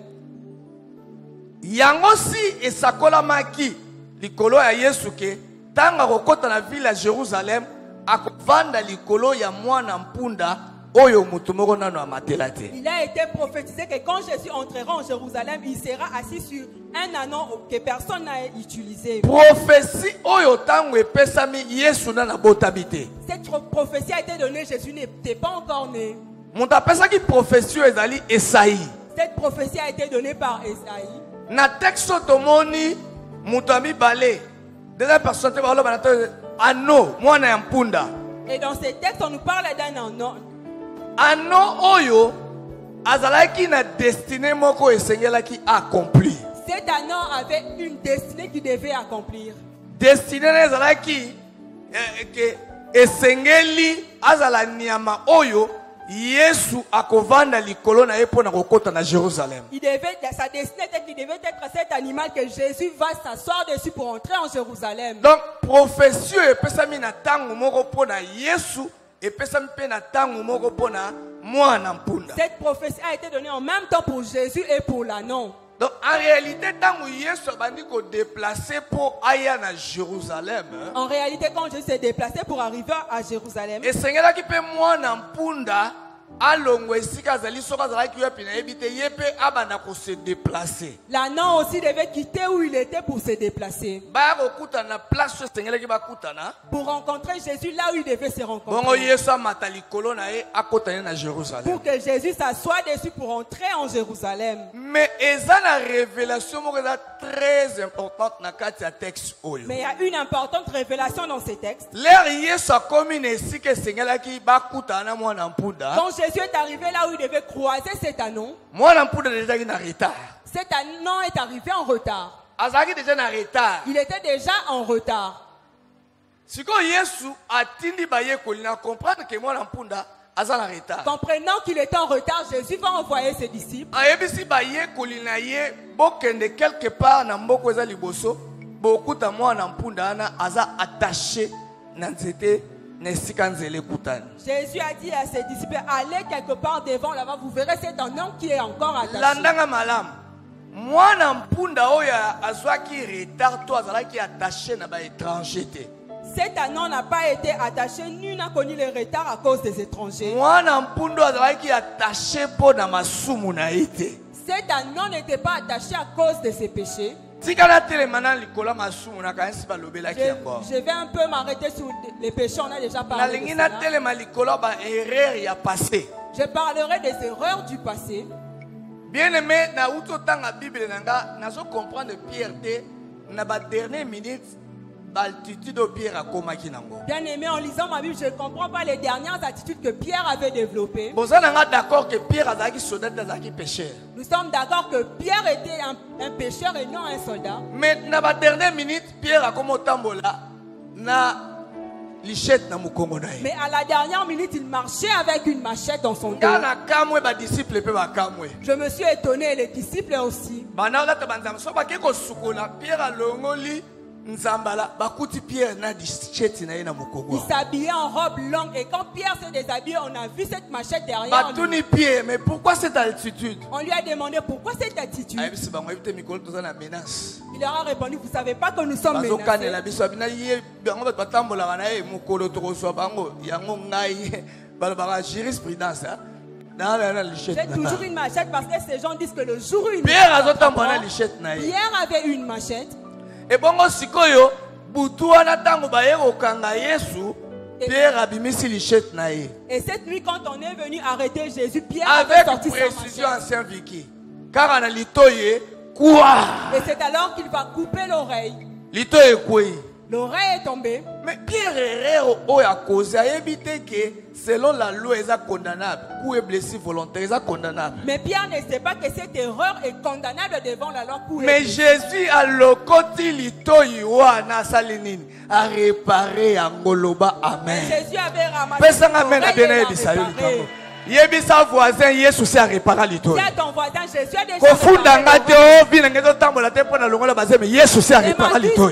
Yango si esakolamaki likolo ya Yesu ke tanga kokota na ville ya Jérusalem akovanda likolo ya mwana mpunda oyo mutu moko nano amatela te. Il a été prophétisé que quand Jésus entrera en Jérusalem, il sera assis sur un ânon que personne n'a utilisé. Prophétie oyo tango epesami Yesu na botabi te. Cette prophétie a été donnée, Jésus n'était pas encore né. Mutu apesaki prophétie oyo ezali Esaïe. Cette prophétie a été donnée par Esaïe. Na texte tomoni mutu amibale deuxième personne te baloba na ano mwana ya mpunda. Et dans ces textes, on nous parle d'un ânon. Ano oyo azalaki na destinée moko esengelaki accomplir. Cet ânon avait une destinée qu'il devait accomplir. Destinée ezalaki ke esengeli azala nyama oyo Yesu akovanda likolo na ye pona kokota na Jérusalem. Sa destinée était qu'il devait être cet animal que Jésus va s'asseoir dessus pour entrer en Jérusalem. Donc prophétie epesami na tango moko pona Yesu epesami pe na tango moko pona mwana mpunda. Cette prophétie a été donnée en même temps pour Jésus et pour l'ânon. Donc en réalité tango Yesu abandi ko déplacer pour aya na Jérusalem. En réalité, quand Jésus s'est déplacé pour arriver à Jérusalem, esengelaki pe mwana mpunda alongo esika azali soka azalaki yo pina ebite yepe abanda ko se déplacer. l'ânon aussi devait quitter où il était pour se déplacer. Ba kokuta na place esengelaki bakutana. Pour rencontrer Jésus là où il devait se Bongo rencontrer. Yesu amata likolo na ye akota na Jérusalem. Pour que Jésus s'assoie dessus pour entrer en Jérusalem. Mais eza na révélation moko eza très importante na kati ya texte oyo. Mais il y a une importante révélation dans ces textes. L'air Yesu akomi na esika esengelaki bakutana na mwana mpunda. Quand Jésus est arrivé là où il devait croiser cet ânon, Mwana mpunda ezalaki na retard. cet ânon est arrivé en retard. Azalaki déjà na retard. Il était déjà en retard. Siko Yesu atindi bayekoli na comprendre que mwana mpunda aza na retard. Comprenant qu'il était en retard, Jésus va envoyer ses disciples. Ayebisi bayekoli na ye bokende quelque part na mboko eza liboso bokuta mwana mpunda ana aza attaché na nzete na esika nzele kutani. Jésus a dit à ses disciples, allez quelque part devant là-bas, vous verrez cet ânon qui est encore attaché. Landanga malam. Mwana mpunda oya azwaki retard to azalaki attaché na ba étranger te. Cet ânon n'a pas été attaché, nul n'a connu le retard à cause des étrangers. Mwana mpunda azalaki attaché po na masumu na ite. Cet ânon n'était pas attaché à cause de ses péchés. Tikana telemana likola masumu na kanisi balobelaki encore. Je vais un peu m'arrêter sur les péchés, on a déjà Na parlé de lingi na cela. telema likola ba erreur ya passé. Je parlerai des erreurs du passé. Bien aimé, na uto tanga Bible nanga, nazo comprendre Pierre te na ba dernière minute l'altitude au Pierre a komaki nango. Bien aimé, en lisant ma Bible, je ne comprends pas les dernières attitudes que Pierre avait développées. Boza nanga d'accord que Pierre azaki soldat azaki pécheur. Nous sommes d'accord que Pierre était un pécheur et non un soldat. Mais na ba dernière minute Pierre a komo tambola na lichette na mukongo na ye. Mais à la dernière minute, il marchait avec une machette dans son dos. Kana kamwe ba disciple pe ba kamwe. Je me suis étonné, et les disciples aussi. Bana la tabanza so ba ke ko sukola Pierre alongoli nzambala bakuti Pierre na lichette na ye na mukongo. Il s'habillait en robe longue et quand Pierre s'est déshabillé, on a vu cette machette derrière lui. Batuni Pierre, mais pourquoi cette altitude? On lui a demandé pourquoi cette attitude. Ayebisi bango ebite mikolo toza na menace. Il leur a répondu, vous ne savez pas que nous sommes Bazo menacés. kanela biso abina ye bango batambola bana ye mukolo tokozwa bango yango ngai balobaka jurisprudence. J'ai toujours une machette parce que ces gens disent que le jour où une Pierre avait une machette. Et bon, sikoyo, butuana tango baye okanga Yesu, Pierre abimisi lichette nae. Et cette nuit, quand on est venu arrêter Jésus, Pierre avec avait sorti précision sa en machette. Saint-Vicky. Car on a litoye, quoi? Et c'est alors qu'il va couper l'oreille. Litoye quoi? L'oreille est tombée. Mais Pierre Herrero a causé, a évité que selon la loi, il est condamnable. Coup est blessé volontaire, il est condamnable. Mais Pierre ne sait pas que cette erreur est condamnable devant la loi. Mais Jésus a le côté litoyi wana salinini a réparé Angoloba. Amen. Jésus avait ramassé Pesanga amen a bien l'oreille ebisa et yo l'a réparé. likambo. Yebisa voisin Yesu se a réparé litoyi. Dis à ton voisin, Jésus a déjà Ko funda ngate réparé o bina ngeto tambola te pona longola bazeme Yesu se a réparé litoyi.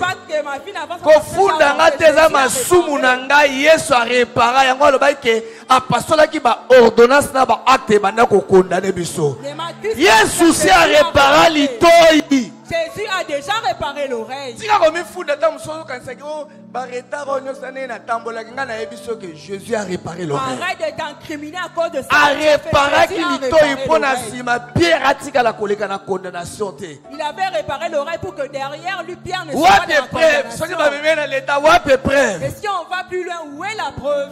Ko funda ngate za masumu na ngai Yesu a réparé yango loba ke apastola ki ba ordonnance na ba acte banda ko condamner biso. Yesu se a réparé litoyi. Jésus a déjà réparé l'oreille. Tika komi funda ta musozo kanisa ko ba retard onyo sané na tambola kinga na yebiso que Jésus a réparé l'oreille. Arrête de t'incriminer à cause de ça. A réparé ki litoyi pona sima Pierre atika la koleka na condamnation te. Il avait réparé l'oreille pour que derrière lui Pierre ne soit pas dans la preuve, soki ba condamnation. na l'état wa preuve. Et si on va plus loin, où est la preuve?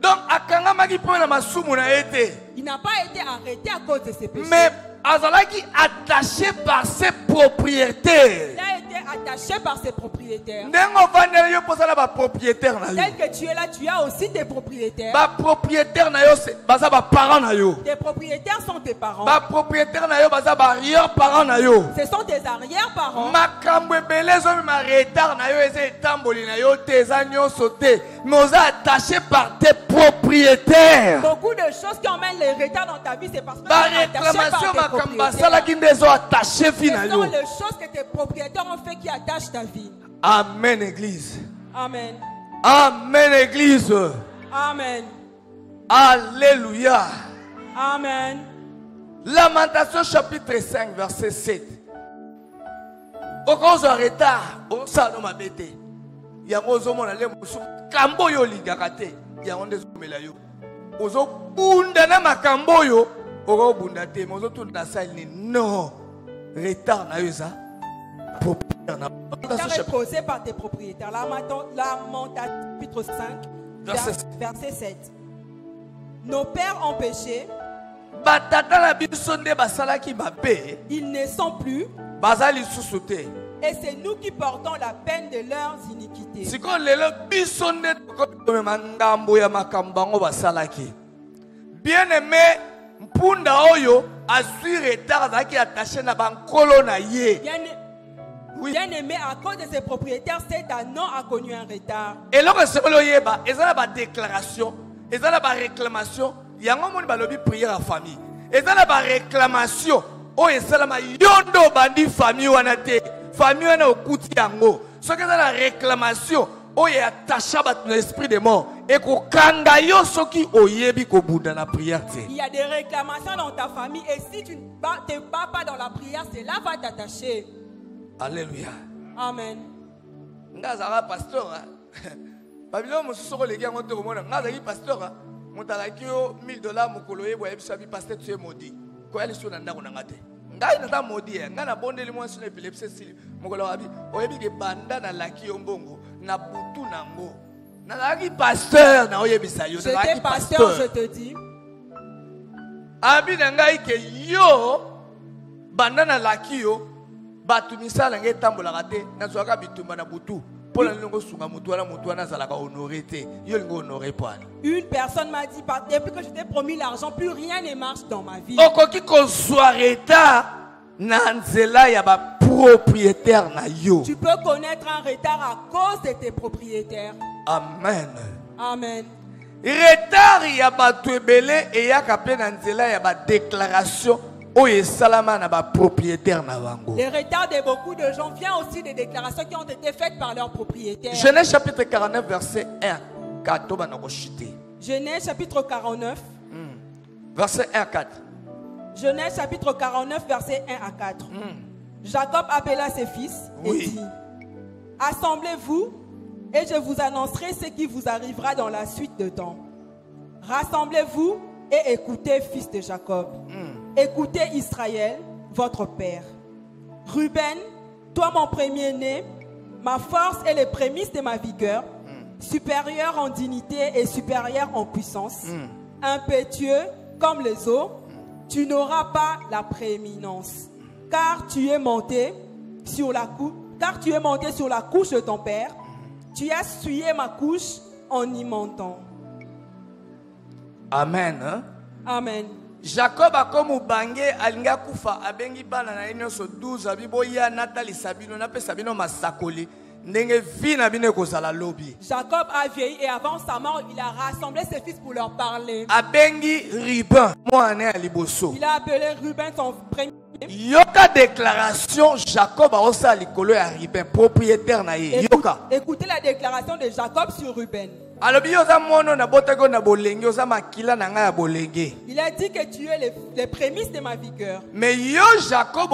Donc akanga maki pona masumu na ete. Il n'a pas été arrêté à cause de ses péchés. Mais azalaki attaché par ses propriétaires. Il a été attaché par ses propriétaires. Ndengo vandela yo posala ba propriétaire na yo. Tel que tu es là, tu as aussi tes propriétaires. Ba propriétaire na yo baza ba parents na yo. Tes propriétaires sont tes parents. Ba propriétaire na yo baza ba arrière parents na yo. Ce sont tes arrière-parents. Makambo ebele zo ma retard na yo eza etamboli na yo te eza nyonso te. Mais oza attaché par tes propriétaires. Beaucoup de choses qui emmènent les retards dans ta vie, c'est parce que tu Ba es attaché réclamation par tes makamba propriétaires. sala ki ndezo attaché fi na Ce sont yo. les choses que tes propriétaires ont fait qui attachent ta vie. Amen église. Amen. Amen église. Amen. Alléluia. Amen. Lamentation chapitre 5 verset 7. Au cause de retard, au salon m'a bêté. Il y a un mona le musu kambo yo ligakate. Il y a un des yo. Ozo bunda na makambo yo, oro bunda te, mozo tout na salle non. Retard na yo ça. Propriétaire na. Tu es posé par tes propriétaires. Lamentation chapitre 5 verset 7. Nos pères ont péché. Batata la biso nde basalaki mabe. Ils ne sont plus. Bazali susute. Et c'est nous qui portons la peine de leurs iniquités. Siko lelo biso nde ko mangambo ya makambango basalaki. Bien aimé, mpunda oyo asui retard zaki attaché na bankolo na ye. Oui. Bien aimé, à cause de ses propriétaires, cet anneau a connu un retard. Et là, ils ont la déclaration, ils ont la réclamation. Il y a un moment où ils prière en famille. Ils ont la réclamation. Oh, ils ont la yondo bandi famille ou anate. Famille ou okuti yango. Ce qu'ils ont la réclamation. Oh, il y a attaché à l'esprit des morts. Et qu'on kanga yo soki oyebi ko bouda na prière. Il y a des réclamations dans ta famille. Et si tu ne te bats pas dans la prière, cela va t'attacher. Alléluia. Amen. Ngazara pasteur. Babylon musuko legi yango te komona. Ngazaki pasteur. Motalaki yo $1000 mukoloye boye bisabi pasteur tu es maudit. Ko yali sona ndako na ngate. Ngai na ta maudit. Ngai na bondeli mo sona epilepsie sili. Mukolo wabi oyebi ke banda na laki yo mbongo na butu nango. Na laki pasteur na oyebisa yo. J'étais pasteur, je te dis. Abi na ngai ke yo banda na laki yo batu misala ngai tambola te na soka bitumba na butu. Une personne m'a dit, depuis que je t'ai promis l'argent, plus rien ne marche dans ma vie. Tu peux connaître un retard à cause de tes propriétaires. Amen. Amen. Retard il y a ba tuebele et ya kapé na nzela ya ba déclaration. Les retards de beaucoup de gens viennent aussi des déclarations qui ont été faites par leurs propriétaires. Genèse chapitre 49 verset 1. Genèse chapitre 49. Verset 1 à 4. Genèse chapitre 49 verset 1 à 4. Jacob appela ses fils et dit: Assemblez-vous et je vous annoncerai ce qui vous arrivera dans la suite de temps. Rassemblez-vous et écoutez, fils de Jacob. Écoutez, Israël, votre père. Ruben, toi mon premier-né, ma force et les prémices de ma vigueur, supérieur en dignité et supérieur en puissance, impétueux comme les eaux, tu n'auras pas la prééminence, car tu es monté sur la couche de ton père, tu as essuyé ma couche en y montant. Amen. Hein? Amen. Jacob a comme bangé alinga kufa abengi bana na ino so 12 abiboya Nathalie Sabino na pe Sabino masakoli ndenge vi na bino kozala lobi. Jacob a vieilli et avant sa mort il a rassemblé ses fils pour leur parler. Abengi Ruben mwana ya liboso. Il a appelé Ruben son premier. Yoka déclaration Jacob a osa likolo ya Ruben propriétaire na ye. Yoka. Écoutez la déclaration de Jacob sur Ruben. Il a dit que tu es les prémices de ma vigueur. Mais Jacob,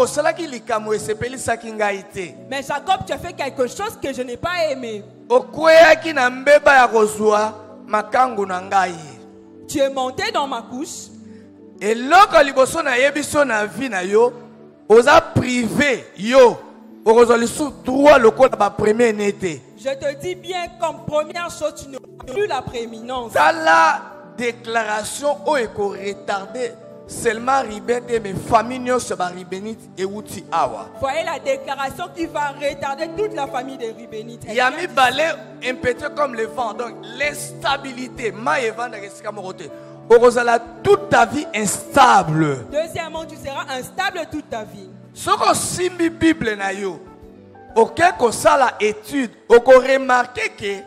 mais Jacob, tu as fait quelque chose que je n'ai pas aimé. Tu es monté dans ma couche. Et oza privé yo droit le premier n'était. Je te dis bien comme première chose, tu n'auras plus la prééminence. Dans la déclaration où est retardé seulement Ruben et mes familles se va Rubenite et Uti Awa. Voyez la déclaration qui va retarder toute la famille de Rubenite. Il y a mis balai un petit comme le vent, donc l'instabilité. Ma event de Reskamorote. Orozala toute ta vie instable. Deuxièmement, tu seras instable toute ta vie. Ce qu'on simbi Bible na yo. Ok, qu'on ça la étude, on remarqué que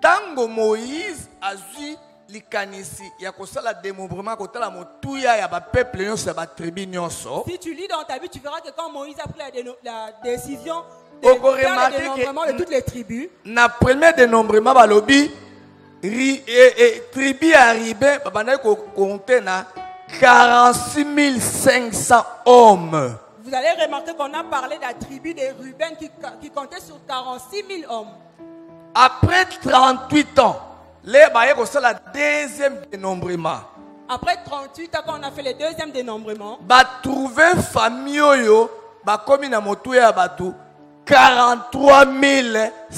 tango Moïse a vu likanisi, il y a qu'on ça la démembrement côté la motuya ya ba peuple nyo se ba tribu nyonso. Si tu lis dans ta vie, tu verras que quand Moïse a pris la décision de faire le dénombrement de toutes les tribus. Na premier dénombrement balobi tribu ya Ruben babana ko compter na 46 500 hommes. Vous allez remarquer qu'on a parlé de la tribu de Ruben qui comptait sur 46 000 hommes. Après 38 ans, les baïs ont la deuxième dénombrement. Après 38 ans, quand on a fait le deuxième dénombrement, bah trouver famille yo, bah comme na motuya batu 43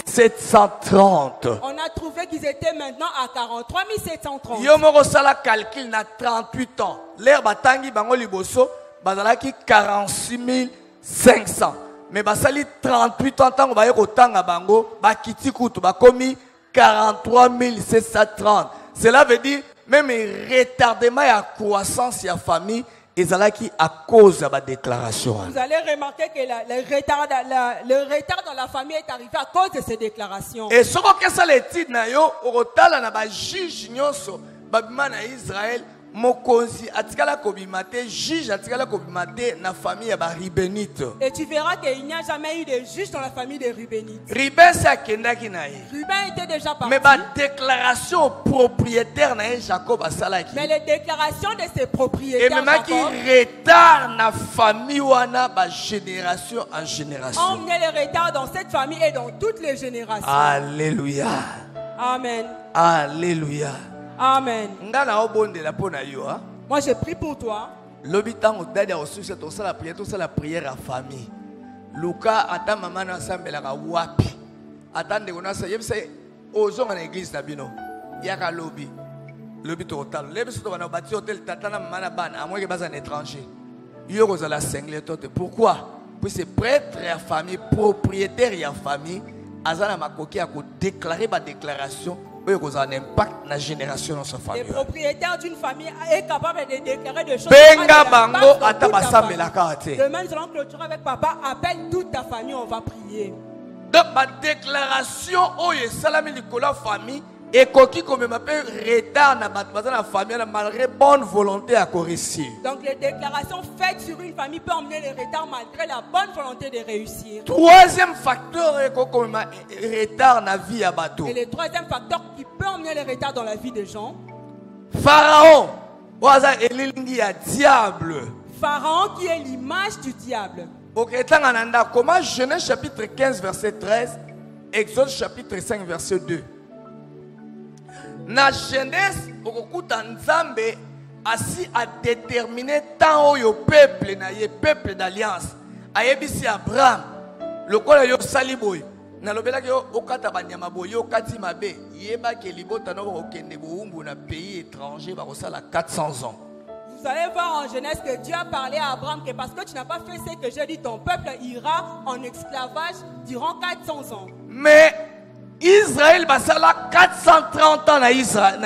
730. On a trouvé qu'ils étaient maintenant à 43 730. Yo moko sala calcul na 38 ans. L'air batangi bango liboso. Bazalaki 46 500. Mais basali 38 ans tango baye kotanga bango bakiti kutu bakomi 43 730. Cela veut dire même retardement ya croissance ya famille ezalaki à cause de la déclaration. Vous allez remarquer que le retard dans la famille est arrivé à cause de ces déclarations. Et ce que ça l'étude na yo orotala na ba juge nyonso babima na Israël. Mokonzi atikala kobimate juge atikala kobimate na famille ya ba Rubenite. Et tu verras qu'il n'y a jamais eu de juge dans la famille de Rubenite. Ruben sa kendaki na ye. Ruben était déjà parti. Mais ba déclaration propriétaire na Jacob asalaki. Mais les déclarations de ses propriétaires. Et même qui retard na famille wana ba génération en génération. On met le retard dans cette famille et dans toutes les générations. Alléluia. Amen. Alléluia. Amen. Moi je prie pour toi. La prière à famille. Luka ata mama na sambelaka wapi. Attendez on a ça yebse ozonga na église na bino. Yaka lobi. Lobi total. Lebi soto bana bati hôtel tatana mama na bana à moins que bas un étranger. Yo kozala singlet tote. Pourquoi? Puis c'est prêtre et famille propriétaire et famille azana makoki a ko déclarer ba déclaration. Un impact dans la génération dans sa famille. Le propriétaire d'une famille est capable de déclarer des choses. Benga bango atabasambela kate. Demain nous allons clôturer avec papa. Appelle toute ta famille, on va prier. Donc ma déclaration oye salami likola famille et koki comme m'appelle retard na la famille malgré bonne volonté à réussir. Donc les déclarations faites sur une famille peuvent emmener le retard malgré la bonne volonté de réussir. Troisième facteur est comme retard na vie à bateau. Et le troisième facteur qui peut emmener le retard dans la vie des gens. Pharaon, oza elilingi ya diable. Pharaon qui est l'image du diable. Comment Genèse chapitre 15 verset 13, Exode chapitre 5 verset 2. Na Genèse okokuta Nzambe Asi a déterminé tant au peuple na ye peuple d'alliance. Ayebisi Abraham lokola yo saliboy. Na lobela ke okata banyama boy yo kati mabe. Yeba ke libota no okende boumbu na pays étranger ba kosala 400 ans. Vous allez voir en Genèse que Dieu a parlé à Abraham que parce que tu n'as pas fait ce que j'ai dit, ton peuple ira en esclavage durant 400 ans. Mais Israël basala 430 ans na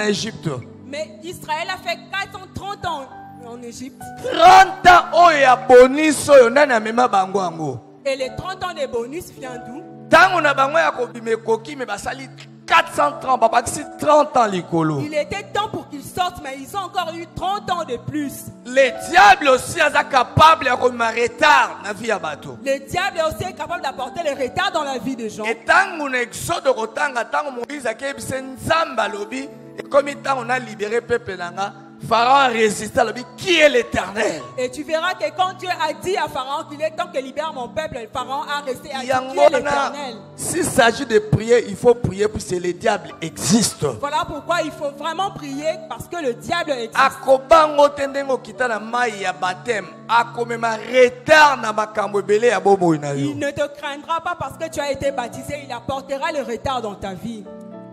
Égypte. Mais Israël a fait 430 ans en Égypte. 30 ans oya bonus oyo nana mema bango ango. Et les 30 ans de bonus viennent d'où? Tango na bango ya kobime koki me basali 430 papa si 30 ans likolo. Il était temps pour qu'ils sortent mais ils ont encore eu 30 ans de plus. Le diable aussi est capable de comme retard na vie ya bato. Le diable est aussi capable d'apporter le retard dans la vie des gens. Et tango na exode rotanga tango Moïse akebise nzamba lobi et comme tango na libéré peuple nanga Pharaon a résisté à lui. Qui est l'Éternel? Et tu verras que quand Dieu a dit à Pharaon qu'il est temps que libère mon peuple, Pharaon a resté à dire qui est l'Éternel. S'il s'agit de prier, il faut prier parce que le diable existe. Voilà pourquoi il faut vraiment prier parce que le diable existe. Akobango tendengo kitana mai ya baptême. Akomema retard na makambo ebele ya bomo na yo. Il ne te craindra pas parce que tu as été baptisé, il apportera le retard dans ta vie.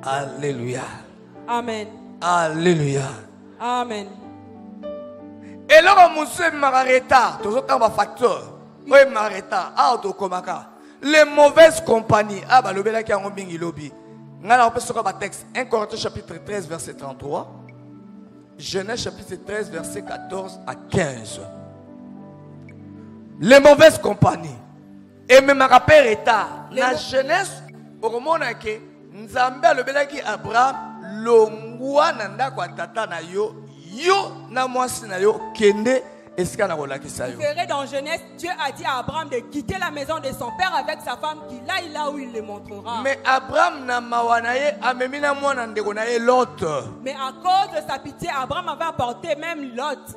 Alléluia. Amen. Alléluia. Amen. Et là, on se retard. Tout ça, un facteur. Oui, retard. Les mauvaises compagnies. Ah, bah, le bel qui a un bingi lobby. On a un texte. 1 Corinthiens chapitre 13, verset 33. Genèse chapitre 13, verset 14 à 15. Les mauvaises compagnies. Et même rappel retard. La Genèse, au moment où Nzambe le bel qui Abraham. Longwa nanda kwa tata na yo na mwasi na yo kende esika na kolakisa yo. Vous verrez dans Genèse, Dieu a dit à Abraham de quitter la maison de son père avec sa femme qu'il aille là où il le montrera. Mais Abraham na mawana ye amemi na mwana ndeko na ye Lot. Mais à cause de sa pitié, Abraham avait apporté même Lot.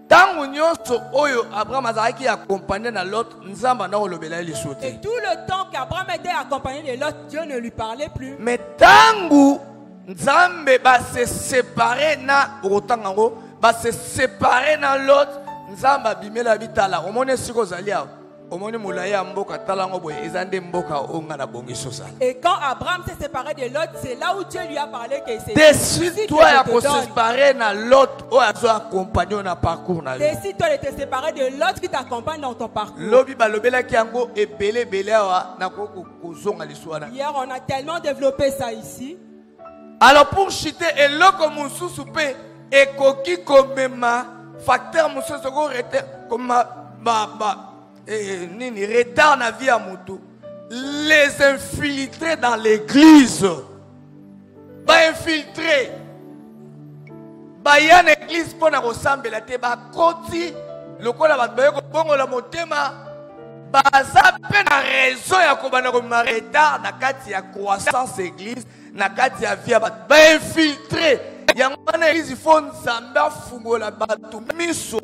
Tango nyonso oyo Abraham azalaki accompagné na Lot, Nzamba na olobela li sote. Et tout le temps qu'Abraham était accompagné de Lot, Dieu ne lui parlait plus. Mais tango Nzambe ba se séparer na otango ba se séparer na Lot Nzamba bimela bitala omone siko zalia omone mulaya mboka talango boye ezande mboka onga na bongiso sala. Et quand Abraham s'est séparé de Lot, c'est là où Dieu lui a parlé que c'est décide-toi ya ko séparer na Lot o azo accompagner na parcours na yo. Décide-toi de te séparer de Lot qui t'accompagne dans ton parcours. Lobi ba lobela ki yango ebele bele wa na ko kozonga liswana. Hier on a tellement développé ça ici. Alors pour chuter et loko mususu pe ekoki komema facteur mususu ko retard comme nini retard na vie à mutu les infiltrer dans l'église ba infiltrer ba ya na église pona ko sambela te ba koti lokola ba ko bongola motema baza pe na raison ya ko bana ko retard na kati ya croissance église na kati ya via ba infiltrer yango na église faut nzambe afungola bato miso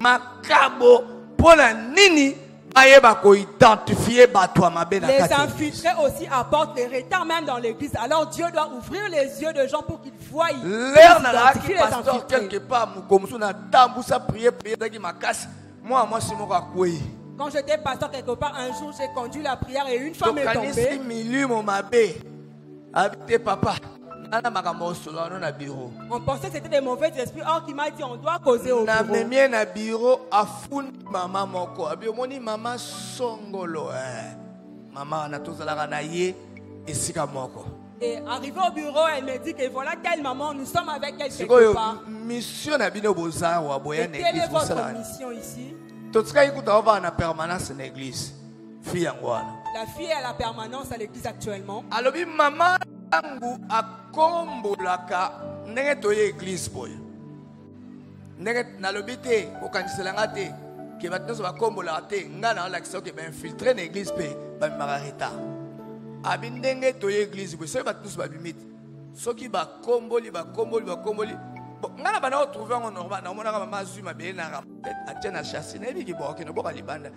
makabo pona nini bayeba ko identifier bato ya mabe na kati. Les infiltrés aussi apportent les retards même dans l'église. Alors Dieu doit ouvrir les yeux de gens pour qu'ils voient. L'air na la qui pasteur quelque part mukomso na tambusa prier daki makasi moi si moko akwei. Quand j'étais pasteur quelque part un jour j'ai conduit la prière et une femme est tombée. Papa, on pensait que c'était des mauvais esprits. Or qui m'a dit on doit causer au bureau. Maman songolo maman et arrivé au bureau elle me dit que voilà telle maman nous sommes avec elle quelque part. Mission et quelle est votre mission ici? La fille est à la permanence à l'église actuellement. Alors, maman a kombolaka ndenge toye église boy. Ndenge na lobité au kandiselanga te ke batno ba kombola te ngana la kiso ke ba infiltrer na église pe ba marareta. Abi ndenge toye église boy so batno ba bimiti. Soki ba komboli ngana bana retrouver en normal na mona mama zuma be na rapet atena chasse na biki boke no boka libanda.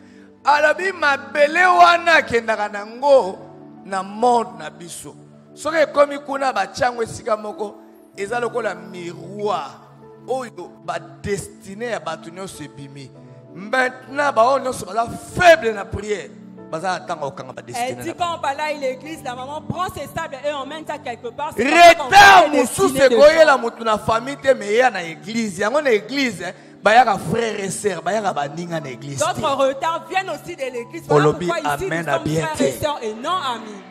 Alabi mabele wana kendaka nango na monde na biso. Soki komi kuna ba chango esika moko eza lokola miroir oyo ba destiné à batunyo se bimi. Maintenant ba on se la faible na prière. Elle dit quand on balaye l'église, la maman prend ses sables et emmène ça quelque part. Retard musu se koyela mutu na famille te meya na église. Yango na église bayaka frères et sœurs, bayaka baninga na église. D'autres retards viennent aussi de l'église. Voilà pourquoi ici nous sommes frères et sœurs et non amis.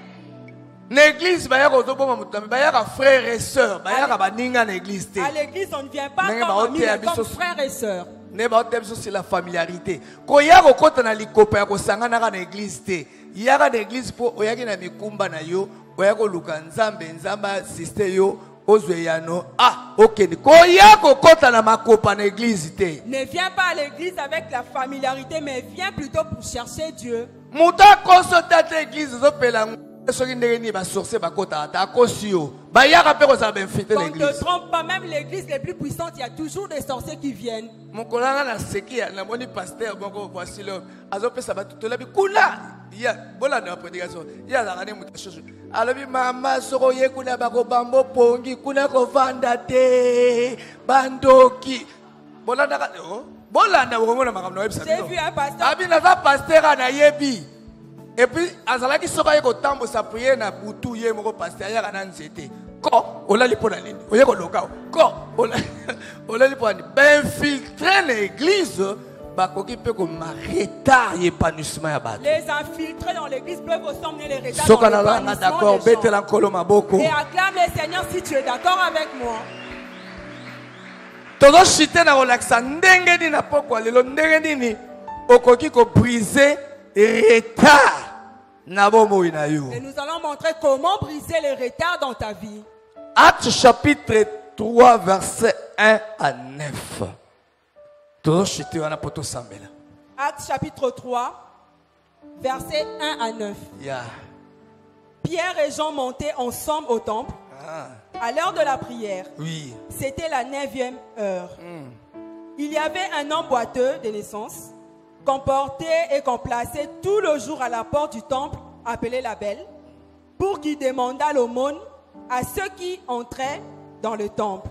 L'église bayaka ozoboma mutu bayaka frères et sœurs, bayaka baninga na église te. À l'église on ne vient pas comme amis mais comme frères et sœurs. C'est la familiarité. Quand il y a un na likopa ya kosangana na église te, il y a na église po oyaki na mikumba na yo, oyako luka nzamba sister yo ozweyano. Ah, OK. Quand il y a kokota na makopa na église te. Ne viens pas à l'église avec la familiarité mais viens plutôt pour chercher Dieu. Muta konsulta l'église zopela soki ndenge ba sorcier bakota ta kosio. Ba yaka pe ko za ben fiter l'église. On ne trompe pas, même l'église les plus puissantes, il y a toujours des sorciers qui viennent. Mon collègue na seki na moni pasteur boko voici l'homme. Azopesa ba tout labi kuna. Ya bola na prédication. Ya la ngane muta chose. Alobi mama soko ye kuna bako bambo pongi kuna ko vanda te bandoki. Bola na oh. Bola na bongo na makamno website. J'ai vu un pasteur. Abi na za pasteur na yebi. Et puis, azalaki soka yeko tambo sa prière na butu ye moko pasteur ya kana nzete. Ko olali pona nini? Oyeko lokao. Ko olali pona ben filtrer l'église bakoki pe ko mareta épanouissement ya bato. Les infiltrés dans l'église peuvent aussi emmener les retards. Soka na nga d'accord, betela nkolo maboko. Et acclame le Seigneur si tu es d'accord avec moi. Todo chité na relaxa ndenge ni na pokwa lelo ndenge nini okoki ko briser retard. Et nous allons montrer comment briser les retards dans ta vie. Actes chapitre 3, verset 1 à 9. Actes chapitre 3, verset 1 à 9. Yeah. Pierre et Jean montaient ensemble au temple à l'heure de la prière. Oui. C'était la 9e heure. Il y avait un homme boiteux de naissance qu'on portait et qu'on plaçait tout le jour à la porte du temple, appelé la Belle, pour qu'il demandât l'aumône à ceux qui entraient dans le temple.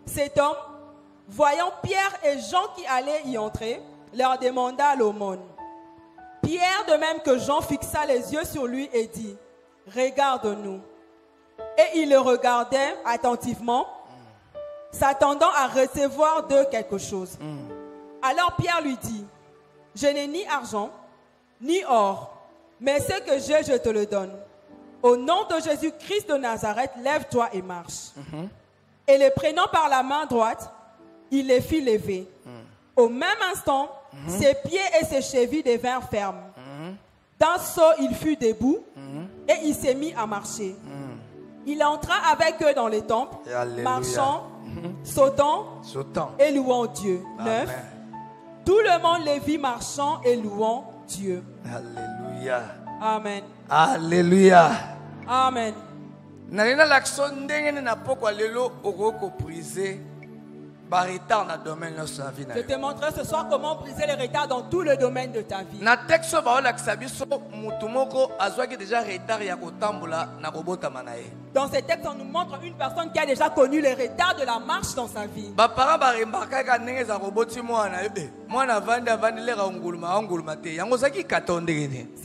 Cet homme, voyant Pierre et Jean qui allaient y entrer, leur demanda l'aumône. Pierre, de même que Jean, fixa les yeux sur lui et dit, « Regarde-nous. » Et il le regardait attentivement, s'attendant à recevoir d'eux quelque chose. Alors Pierre lui dit, je n'ai ni argent, ni or, mais ce que j'ai, je te le donne. Au nom de Jésus-Christ de Nazareth, lève-toi et marche. Et les prenant par la main droite, il les fit lever. Au même instant, ses pieds et ses chevilles devinrent fermes. D'un saut, il fut debout et il s'est mis à marcher. Il entra avec eux dans les temples, marchant, sautant et louant Dieu. 9. Tout le monde les vit marchant et louant Dieu. Alléluia. Amen. Alléluia. Amen. Nalina l'action ndenge na pokwa lelo okoko briser ba retard na domaine de sa vie. Je te montrerai ce soir comment briser les retards dans tout le domaine de ta vie. Na texte ba ola kisabiso mutu moko azwaki déjà retard ya kotambola na kobota manaye. Dans ce texte, on nous montre une personne qui a déjà connu les retards de la marche dans sa vie. Ses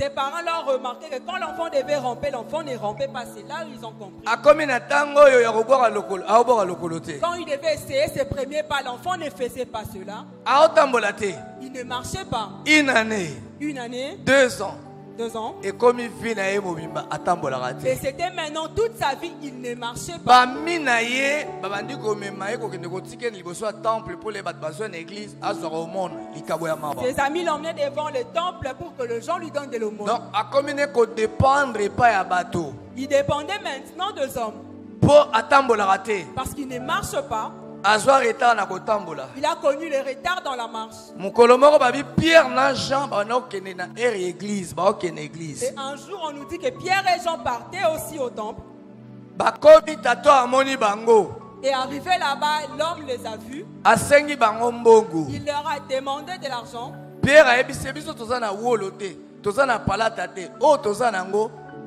parents l'ont remarqué que quand l'enfant devait ramper, l'enfant ne rampait pas. C'est là où ils ont compris. Quand il devait essayer ses premiers pas, l'enfant ne faisait pas cela. Il ne marchait pas. Une année. 2 ans. 2 ans. Et comme il vit na mobimba atambola raté. Et c'était maintenant toute sa vie il ne marchait pas. Ba minaye babandi ko memaye ko kende ko tiken liboso temple pour les bat besoin église azoro au monde likabo ya maba. Ses amis l'emmenaient devant le temple pour que les gens lui donnent de l'aumône. Donc a commune ko dépendre pas ya bateau. Il dépendait maintenant des hommes. Pour atambola raté. Parce qu'il ne marche pas. Il a connu les retards dans la marche. Pierre na Jean église. Et un jour on nous dit que Pierre et Jean partaient aussi au temple. Et arrivé là-bas, l'homme les a vus. Il leur a demandé de l'argent. Pierre a dit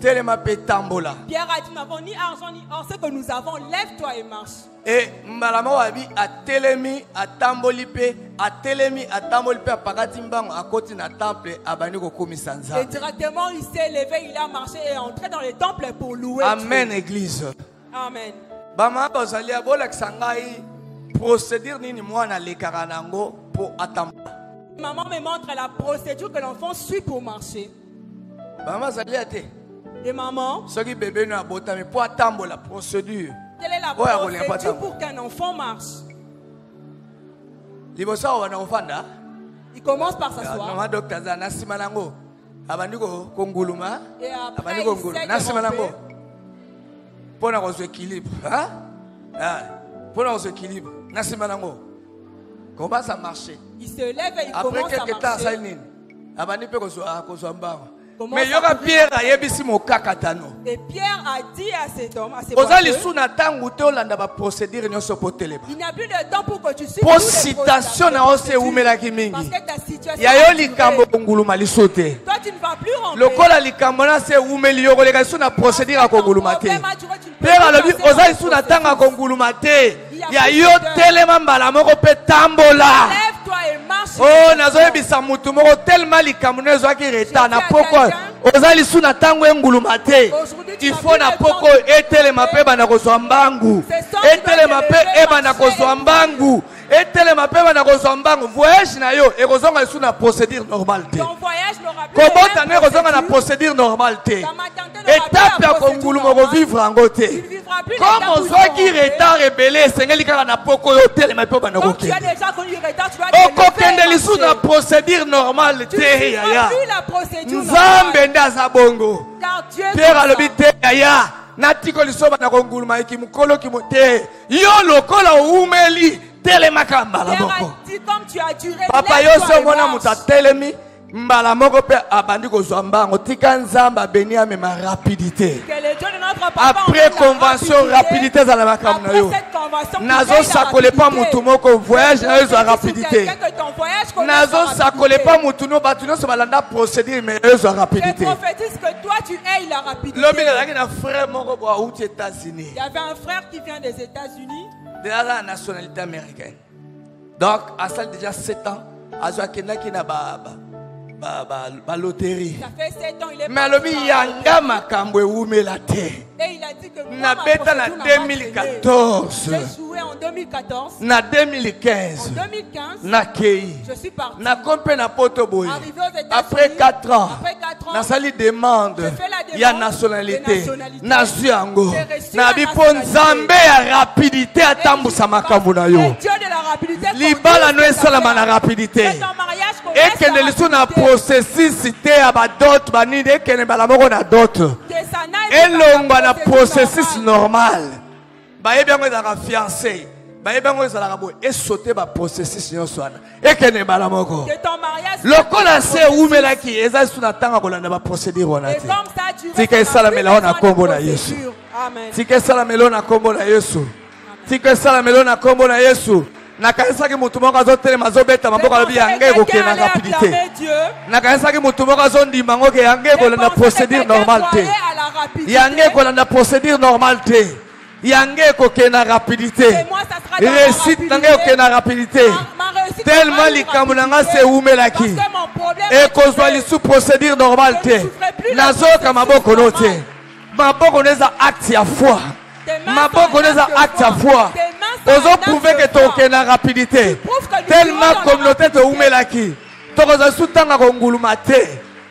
telema pe tambola. Pierre a dit, nous n'avons ni argent ni or, ce que nous avons, lève-toi et marche. Et mbalama wabi atelemi atamboli pe atelemi atamboli pe apakati mbango akoti na temple abandi kokomisa nzambe. Et directement il s'est levé, il a marché et est entré dans le temple pour louer. Amen église. Amen. Bama bazali abolakisa ngai procédure nini mwana lekaka nango pour atambola. Maman me montre la procédure que l'enfant suit pour marcher. Bama zali ate. Et maman, Soki bébé no abotami pour atambola procédure. quelle est la procédure pour qu'un enfant marche? Libosa wana ofanda. Il commence par s'asseoir. Maman docteur zana simanango. Abandi ko konguluma. Et après, Abandi il konguluma. sait Na de simanango. ramper. Pour na ko équilibre, hein? Ah, pour na ko équilibre. Na simanango. Comment ça marche? Il se lève et il Après commence à quelques temps ça marcher. nini. Abandi pe ko so mbango. Comment Mais ça yoka peut- Pierre ayebisi mo kakatano. Et Pierre a dit à cet homme, à ses Ozali voisins, suna tangu te olanda ba procédure nyonso poteleba. il n'y a plus de temps pour que tu suives Po toutes les citation na ose umelaki mingi. parce que ta situation Ya yo a duré. likambo nguluma lisote. Toi tu ne vas plus rentrer. Lokola likambo na se umeli yo koleka suna procédure ya konguluma te. Problème a duré, tu ne peux Pierre plus alobi passer dans ozali le suna processus. tanga konguluma te. Il y a Ya plus yo de- telema mbala moko pe tambola. Lève-toi et marche. Oh nazoyebisa mutu moko tellement likambo na ezwaki retard na poko ozali suna tango enguluma te. Il faut na poko etelema pe bana kozwa mbangu. Etelema pe ebana kozwa mbangu. Etelema pe bana kozwa mbangu. Voyage na yo ekozonga suna procédure normale te. Ton voyage n'aura plus Kobota les ne mêmes kozonga na procédures. procédure normale te. Ta maternité n'aura plus Étape la ya procédure konguluma normale. kovivre yango Tu ne te. vivras plus Comme l'étape où ozwaki tu es rentré. retard ebele esengeli kaka na poko yo telema pe bana Comme tu as kokende. déjà connu le retard, tu dois te lever Okokende et lisu na marcher. procédure normale Tu te ne vivras yaya. plus la procédure Nzambe normale. nde aza bongo. Car Dieu est Pierre comme alobi ça. te yaya natiko liso bana konguluma ekimukolo kimo te. Yo lokola umeli telemaka mbala Pierre moko. a dit comme tu as duré. Papa lève-toi yoso et mona marche. muta telemi mbala moko pe abandi kozwa mbango tika nzamba beni amema rapidité. Que le Dieu de notre papa Après emmène la convention rapidité za la makambo na Après yo. cette convention, Nazo sakole pa mutu moko voyage na yo za rapidité. rapidité. Nazo sakole pa mutu no batu nyonso balanda procédure mais yo za Je rapidité. prophétise que toi tu aies la rapidité. Lobi nazalaki na frère moko bo auti États-Unis. Il y avait un frère qui vient des États-Unis. De la nationalité américaine. Donc, à ça déjà 7 ans, à ce qu'il y a ba loterie. Ça fait 7 ans, il est Mais alobi yanga makambo eumela te. et il a dit que moi, Na ma beta na procédure n'a pas 2014. traîné. J'ai joué en 2014. Na En 2015. 2015, Na kei. je suis parti. Na kompe na poto boy. Arrivé aux États-Unis. Après 4 ans. Après 4 ans, Na sali demande. je fais la demande Ya nationalité. de nationalité. Na yango. J'ai reçu Na la bipo nationalité. nzambe ya rapidité atambusa makambo na yo. Le Dieu de la rapidité. Libala no conduit esalama na ses rapidité. affaires. Que ton mariage commence Ekende la lisu na rapidité. processus te ya badote banini ekende mbala moko na dote Que ça n'aille elongwa na pas processus normale. normal bayebi yango ezalaka fiancé bayebi yango ezalaka boye esote baprocessus nyonso wana ekende mbala moko Que ton mariage lokola se processus. eumelaki eza lisu na ntango ya kolanda baprocédure wana Et te comme ça, tu tika restes esalamela dans o na plus nkombo na besoin de yesu procédure. Amen. tika esalamela o na nkombo na yesu tika esalamela o na nkombo na yesu nakanisaki mutu moko azotelema azobeta maboko alobi yange ekokende na rapidité nakanisaki mutu moko azondima ngo ke yange ekolanda procédure normale te yange ekolanda procédure normale te yange ekokende na rapidité réussite nanga ekokende na rapidité tellement likambo na nga se eumelaki ekozwa lisu procédure normale te nazoyoka maboko no te maboko no eza acte ya foi maboko no eza acte ya foi ozoprouve ke tokokende na rapidité tellement communauté toumelaki tokozala lisu ntanga konguluma te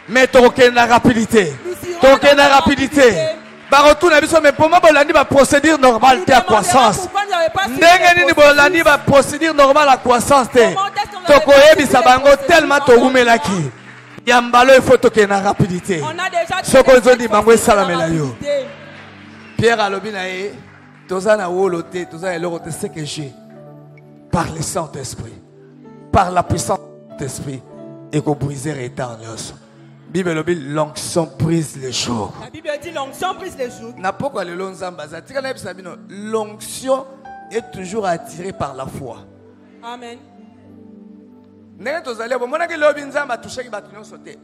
mais tokokende na rapidité tokokende na rapidité bakotuna biso mais poma bolandi baprocédure normale te ya croissance ndenge nini bolandi baprocédure normale ya croissance te tokoyebisa bango tellement toumelaki ya mbala oyo ifo tokende na rapidité soki ozondi bango esalamela yo Pierre alobi na ye toza na wolo te toza na eloko te ce que j'ai par le Saint-Esprit par la puissance du Saint-Esprit ekobriser retard nyonso Bible lobi l'onction brise les jours. La Bible dit l'onction brise les jours. Na poko lelo nzamba za tika na yebisa bino l'onction est toujours attirée par la foi. Amen.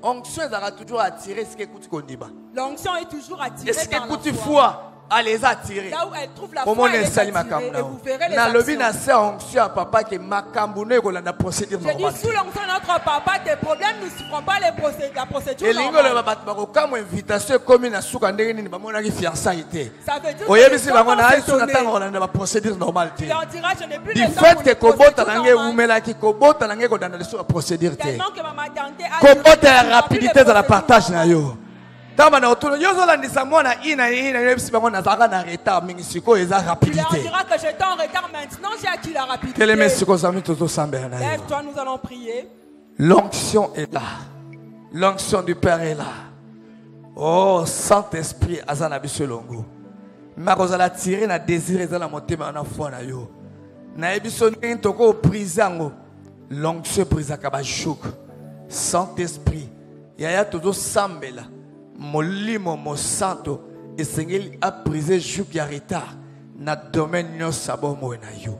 Onction est toujours attirée ce qui écoute Kondiba. L'onction est toujours attirée Est-ce par qu'écoute la foi. foi à les attirer? Là où elle trouve la foi, elle est attirée, et vous verrez les Na lobi na actions. se onction à papa que makambuno ko la procédure J'ai dit normale. sous l'onction de notre papa, tes problèmes ne suivront pas la procédure Elingo normale. le babat bako comme invitation comme na suka ndenge nini bamona ki fiançailles te. Ça veut dire Oyebisi que bango na les aisu gens na vont tango na ba procédure normale te. il en dira, je n'ai plus Du le temps fait pour que les kobota procédures nange normales. umela ki kobota nange ko dana le sur procédure te. Tellement que ma maternité a duré, Kobota ya je n'ai plus rapidité les dans la procédures partage na normales. yo. Tamba na otono yozo la ndisa mwana ina yebisi bango na zaka na retard mingi siko eza Tu leur rapidité. diras que j'étais en retard maintenant, j'ai acquis la rapidité. Quel est mes siko zami toto sambela na yo. Lève-toi, nous allons prier. L'onction est là. L'onction du Père est là. Oh, Saint-Esprit, azana bisolongo. Makozala tirer na désir ezala motema na foi na yo. Na ebiso ntoko prisango. L'onction prisaka ba jouk. Saint-Esprit, yaya todo sambela. Molimo mo santo esengeli a priser jouk ya retard na domaine nyo sabo mo na yo.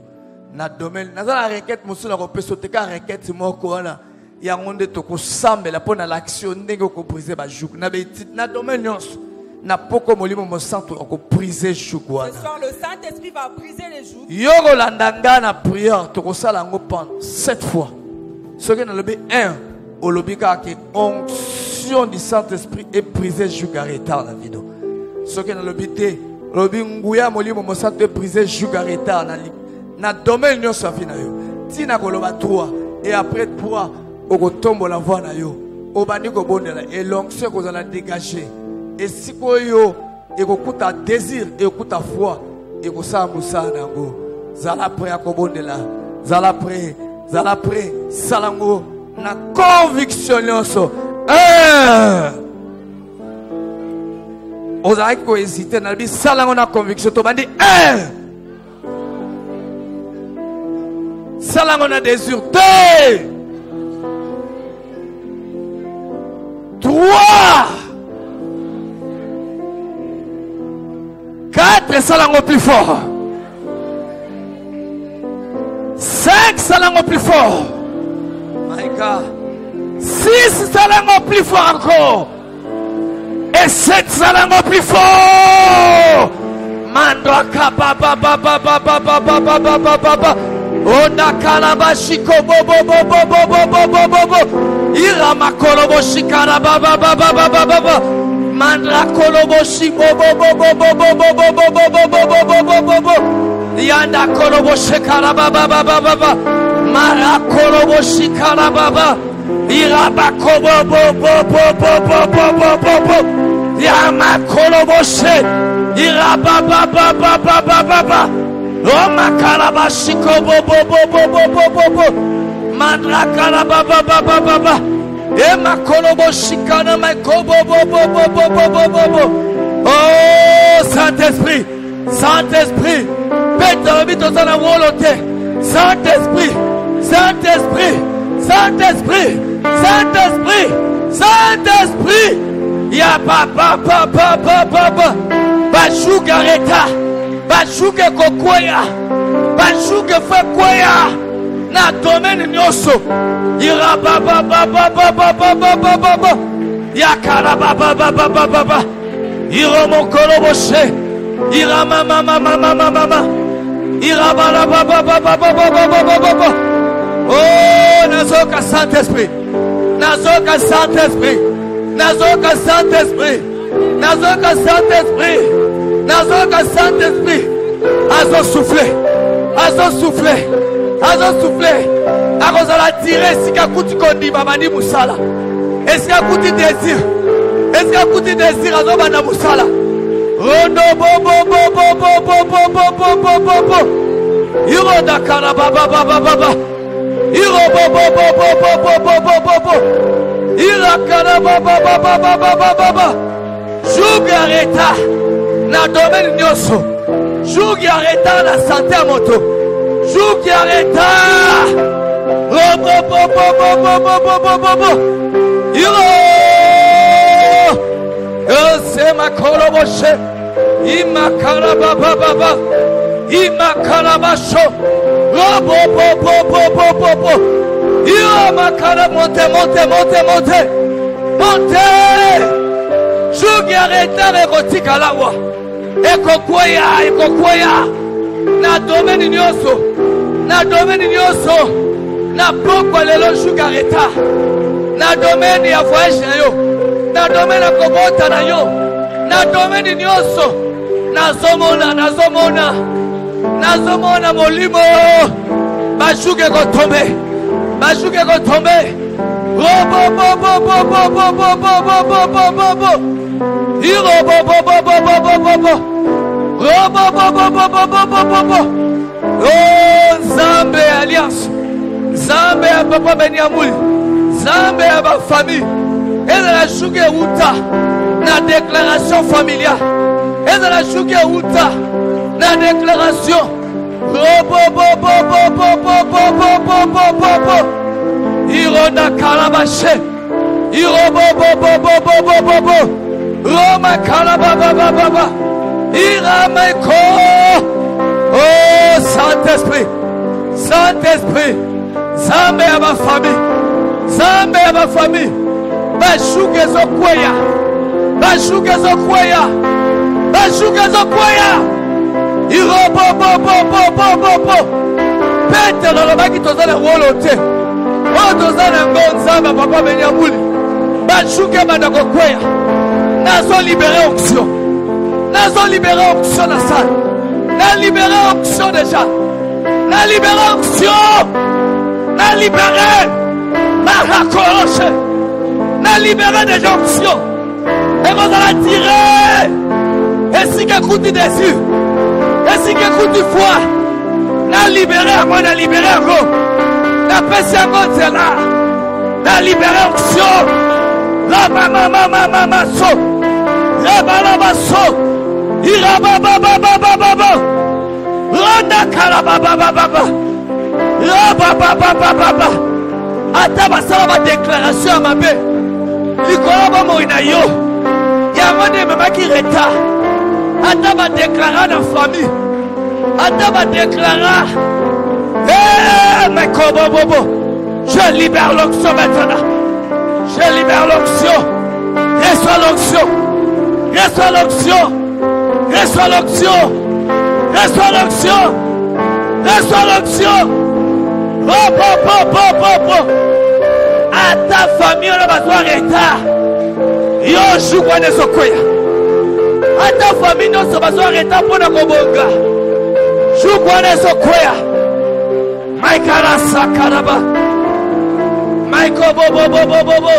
Na domaine nazala requête musula ko peso te ka requête moko wana. Ya ngonde toko sambela pona l'action ndenge ko briser ba jouk na beti na domaine nyonso na poko molimo mo santo ko briser jouk Ce wana. soir, le Saint-Esprit va briser les joues. Yoro landanga na prière toko sala ngo pendant 7 fois. Ce que na lobi 1 au lobi ka ke onction du Saint-Esprit est brisé jouk à retard la vidéo. Ce que na lobi te lobi nguya molimo mo santo est brisé jouk à retard na domaine nyonso afina yo. Tina ko loba 3 et après 3 okotombo la voix na yo obandi ko bondela et l'onction ko zala dégager et siko yo ekokuta désir et okuta foi et ko sa musa nango zala prêt à ko bondela zala prêt salango na conviction nyonso ozala ko hésiter na bi salango na conviction to bandi salango na désir 2 3 4 salango plus fort 5 salango plus fort my God 6 salango plus fort encore et 7 salango plus fort mandaka baba baba baba baba baba baba Onda kalabashiko bo bo bo bo bo bo bo bo bo bo Irama koloboshi karaba ba ba ba ba ba ba ba Mandra koloboshi bo bo bo bo bo bo bo bo bo bo bo bo bo bo bo bo bo Yanda koloboshi karaba ba ba ba ba ba Mara koloboshi karaba ba Iraba kobo bo bo bo bo bo bo bo bo bo Yama koloboshi Iraba ba ba ba ba ba ba ba Roma kalabashiko bo bo bo bo bo bo bo bo Mandra kalababa ba ba ba ba Ema kolobo shikana ma kobo bo bo bo bo bo bo bo bo Oh Saint-Esprit Saint-Esprit Pète vite dans la volonté Saint-Esprit Saint-Esprit Saint-Esprit Saint-Esprit Saint-Esprit Ya ba ba ba ba ba ba ba Bashuga reta Bashuga kokoya Bashuga fakoya Na domaine nyoso Ira ba ba ba ba ba ba ba ba ba ba ba Ya kara ba ba ba ba ba ba ba Ira mon koloboshe Ira mama mama mama mama Ira ba la ba ba ba ba ba ba ba ba ba ba Oh nazoka Saint-Esprit Nazoka Saint-Esprit Nazoka Saint-Esprit Nazoka Saint-Esprit Nazoka Saint-Esprit Azo souffler Azo souffler Azo souffler Akozala tirer Sika kuti kondi babani musala Esika kuti désir Esika kuti désir Azo bana musala Rondo bo bo bo bo bo bo bo bo bo bo bo bo Iro dakara ba ba ba ba ba ba Iro bo bo bo bo bo bo bo bo bo bo Ira kara ba ba ba ba ba ba ba ba ba Juga reta Na domaine nyoso Juga reta na santé à moto Juga reta Bo bo bo bo bo bo bo bo bo bo bo Iro Yose makolo boshe Ima karaba ba ba ba Ima karaba sho Bo bo bo bo bo bo bo bo Makala, montez, montez, montez, montez. Montez. Jougi arrêta rekotika lawa. Ekokwea. Na domaine nyonso. Na domaine nyonso. Na pokwa lelo jougi arrêta. Na domaine ya voyage na yo. Na domaine ya kobota na yo. Na domaine nyonso. Nazomona molimo. Bashuke kotombe. Bashuke kotombe. Oh, Nzambe Alliance. Nzambe ya papa Benyamuli. Nzambe ya ba famille. Ezala shuke uta na déclaration familiale. Ezala shuke uta na déclaration. Irona Kalabashe. Roma Kalababa. Irameko. Oh, Saint-Esprit. Saint-Esprit. Zambe à ma famille. Zambe à ma famille. Bashuke Zokwaya. Bashuke Zokwaya. Bashuke Zokwaya. Peter lolobaki tozala wolote. O tozala ngonzamba papa Benyamuli. Bashuke bandako kweya. Nazo libérer onction. Nazo libérer onction na salle. Na libérer onction déjà. Na libérer onction. Na libérer Marakoroche. Na libérer des onctions. Et vous allez tirer. Et si que coup de désir. Et si que coup de foi. Na libérer à moi, na libérer à vous. Na pèse à moi, c'est là. Na libérer onction. La mama so. La balaba so. Ira baba. Ronda kalababa. Baba. Ata basala ba déclaration à ma bé. Likola ba moina yo. Ya mone mama ki reta. Ata ba déclarer dans famille. Ata ba déclarer. Mais bobo. Je libère l'onction maintenant. Je libère l'onction. Reçois l'onction. Reçois l'onction. Reçois l'onction. Reçois l'onction. Reçois l'onction. À ta famille, on va besoin de retard. Yo, joue quoi de sokoya. À ta famille, on va besoin de retard pour la kobonga. Joue quoi de sokoya. Maïkara sakaraba. Maïko bobo.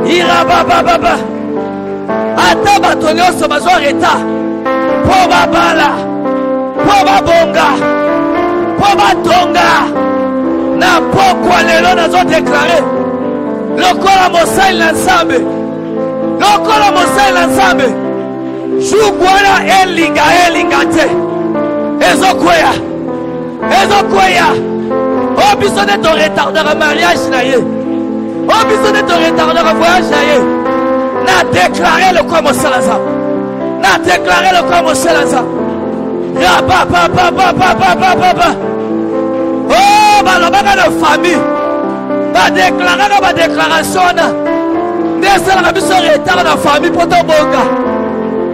Ira baba. À ta bâtonnier, on va besoin de retard. Pour babala. Pour babonga. Tonga na pokwa lelo nazo déclarer lokola mosali na Nzambe jugwana elinga te ezokwea obiso de to retardera mariage na ye obiso de to retardera voyage na ye na déclarer le quoi mosala Nzambe na déclarer le quoi mosala Nzambe ya papa. Oh, balobaka de famille. Ba déclarer ba déclaration na. Ndesala na biso retard na famille poto bonga.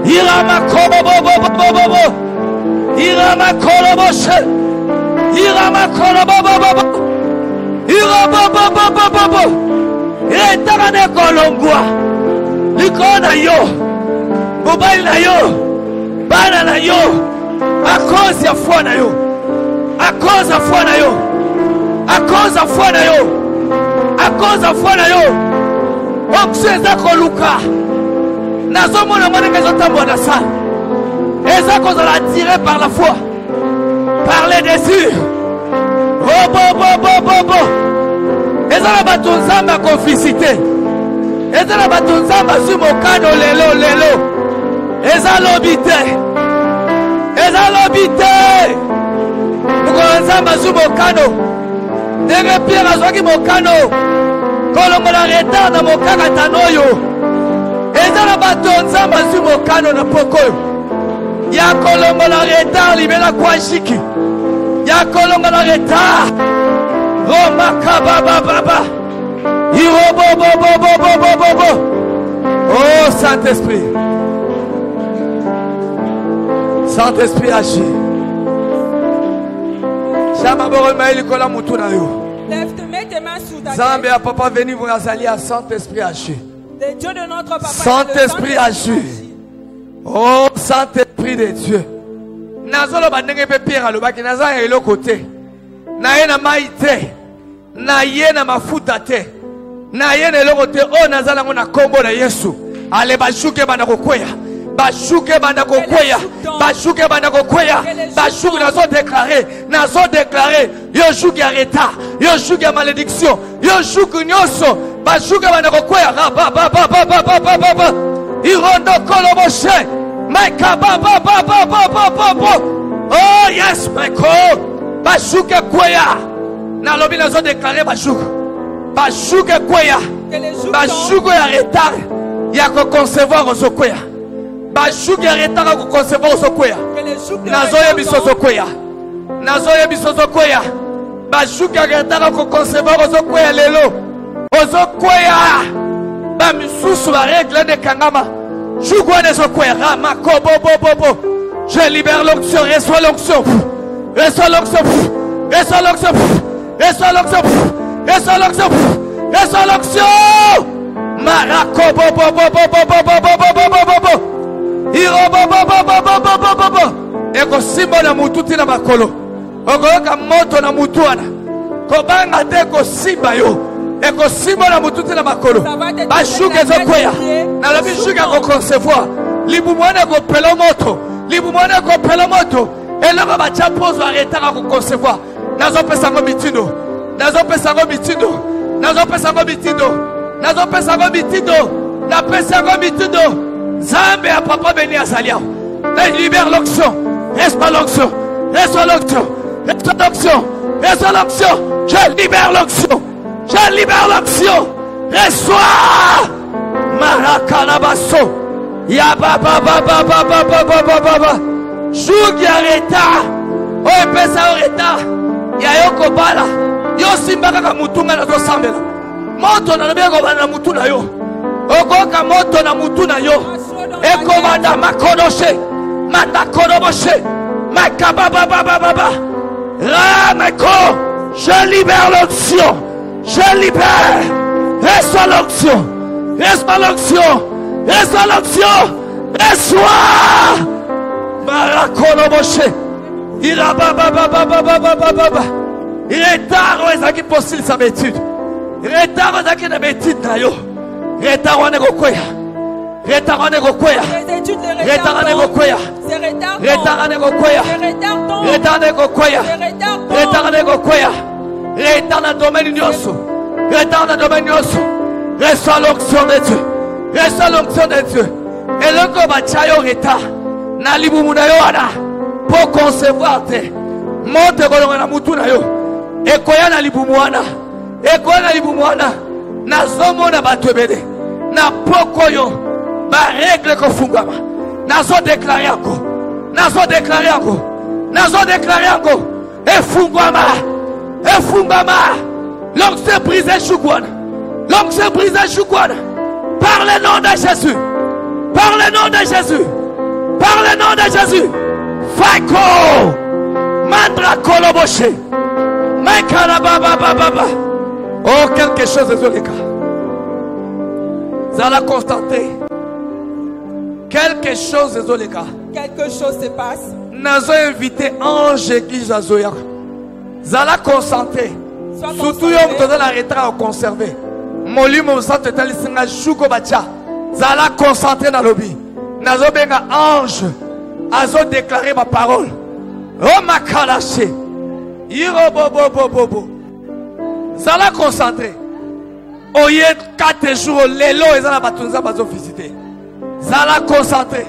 Irama kobo. Irama koloboshe. Irama kolobo. Irama. Retard na kolongwa. Likona yo. Mobile na yo. Bana na yo. A cause ya foi na yo. A cause of foi na yo. Okuseza koluka. Nazomona mwana kezo tambo na sa. Eza kozala attiré par la foi. Par les désirs. Bo. Eza na bato Nzambe conflicité. Eza na bato Nzambe su mokano lelo. Eza lobite. Nzambe zu mokano ndenge Pierre azwaki mokano kolongola retard na mokaka tanoyo eza na bato Nzambe zu mokano na pokoyo ya kolongola retard libela kwa shiki ya kolongola retard Oh Saint-Esprit. Saint-Esprit agit. Lève tes mains sur ta Zambé tête. à papa venu vous rassalier à Saint-Esprit agit. Le Dieu de notre papa. Saint-Esprit agit. Oh Saint-Esprit de Dieu. Nazolo bandenge pe pire alobaki naza ya eloko te. Na ye na mai te. Na ye na mafuta te. Na ye na eloko te. Oh nazala ngo na kombo na Yesu. Ale bashuke bana kokweya. Bashuke bana kokweya. Bashuke bana kokweya. Bashuke nazo déclarer. Yo shuki arrêta. Yo shuki malédiction. Yo shuki nyoso. Bashuke bana kokweya. Ba. Irondo koloboshe. Maika ba. Oh yes, Michael. Bashuke kweya. Na lobi nazo déclarer bashuke. Bashuke kweya. Bashuke ya retard. Ya ko concevoir osokoya. Bashuke ya retard ya ko concevoir osokoya. Nazoye bisozo kweya. Nazoye bisozo kweya. Bashuke ya retard ya ko concevoir osokoya lelo. Osokoya. Ba misusu ba règle de kangama. Chugwa de sokoya rama ko bo. Je libère l'onction, reçois l'onction. Reçois l'onction. Reçois l'onction. Reçois l'onction. Reçois l'onction. Reçois l'onction. Marako bo. Iro bo. Eko simbo na mututi na makolo. Ogoka moto na mutuana. Kobanga te ko simba yo. Eko simbo na mututi na makolo. Bashuke zokoya. Na la bishuka ko concevoir. Libu mwana ko pelo moto. Libu mwana ko pelo moto. Eloko bacha pozo arrêter ko concevoir. Nazo pesa ngo mitindo. Nazo pesa ngo mitindo. Zambe a papa beni azalia. Libère l'onction. Reçois l'onction. Je libère l'onction. Reçois. Marakalabaso. Ya ba. Shugi arrêta. Oh pesa arrêta. Ya yoko bala. Yo simbaka ka mutunga na dosambela. Moto na lobeko bana mutuna yo. Okoka moto na mutuna yo. Eko banda makodoshe. Manda kodoboshe. Makababa. Rameko. Je libère l'onction. Reçois l'onction. Reçois. Marakodoboshe. Ira baba. Retard ezaki possible sa étude. Retard ezaki na étude na yo. Retard wana kokwea. Retard na domaine nyoso. Reçois l'onction de Dieu. Et le ko bachayo retard. Na libumu na yo wana. Pour concevoir te. Monte kolonga na mutu na yo. Ekoya na libumu wana. Na zomo na batwebede. Na poko yo. Ba règle ko fungama. Nazo déclarer encore. Efungama. L'onction brisé chugwana. Par le nom de Jésus. Faiko. Mandra koloboshe. Maikara baba. Oh, quelque chose est les gars. Vous allez constater. Quelque chose est les gars. Quelque chose se passe. Nous avons invité Ange Église à Zoya. Vous allez concentrer. Surtout, vous allez arrêter à conserver. Moli mon sang total singa shuko bacha. Vous allez concentrer dans le lobby. Nous avons benga ange. Azo déclarer ma parole. Oh ma kalache. Iro bobo. Ça l'a concentré. Oye 4 jours, les lots, ils ont la batunza bazo visiter. Ça l'a concentré.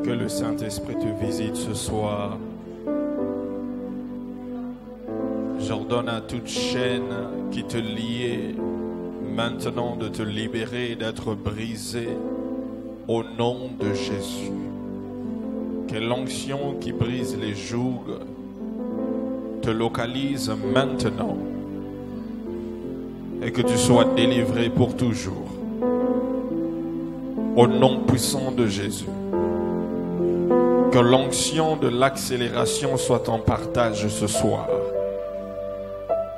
Que le Saint-Esprit te visite ce soir. J'ordonne à toute chaîne qui te liait maintenant de te libérer et d'être brisée au nom de Jésus. Que l'onction qui brise les jougs te localise maintenant et que tu sois délivré pour toujours. Au nom puissant de Jésus. Que l'onction de l'accélération soit en partage ce soir.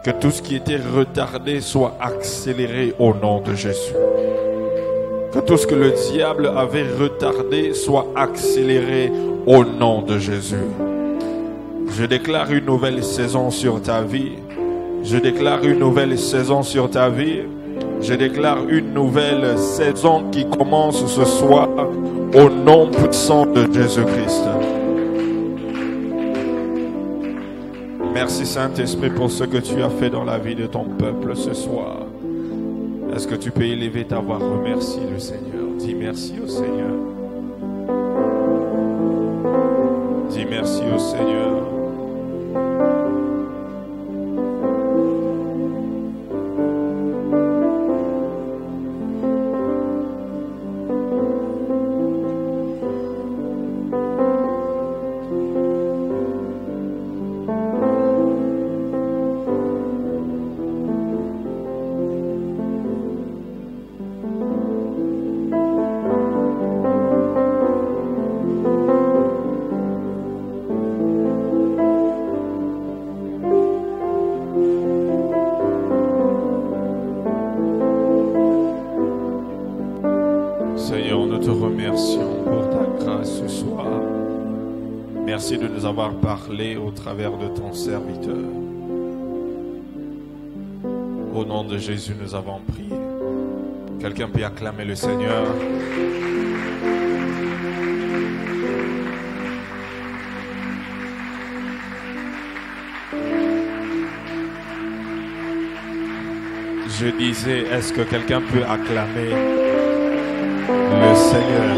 Que tout ce qui était retardé soit accéléré au nom de Jésus. Que tout ce que le diable avait retardé soit accéléré au nom de Jésus. Je déclare une nouvelle saison sur ta vie. Je déclare une nouvelle saison sur ta vie. Je déclare une nouvelle saison qui commence ce soir au nom puissant de Jésus-Christ. Merci Saint-Esprit pour ce que tu as fait dans la vie de ton peuple ce soir. Est-ce que tu peux élever ta voix? Remercie le Seigneur. Dis merci au Seigneur. Dis merci au Seigneur. Seigneur, nous te remercions pour ta grâce ce soir. Merci de nous avoir parlé au travers de ton serviteur. Au nom de Jésus, nous avons prié. Quelqu'un peut acclamer le Seigneur. Je disais, est-ce que quelqu'un peut acclamer le Seigneur?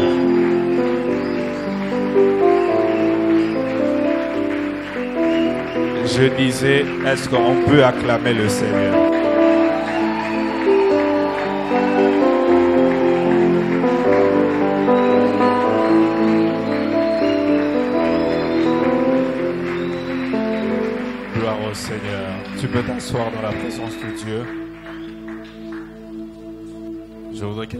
Je disais, est-ce qu'on peut acclamer le Seigneur? Gloire au Seigneur. Tu peux t'asseoir dans la présence de Dieu. Je voudrais que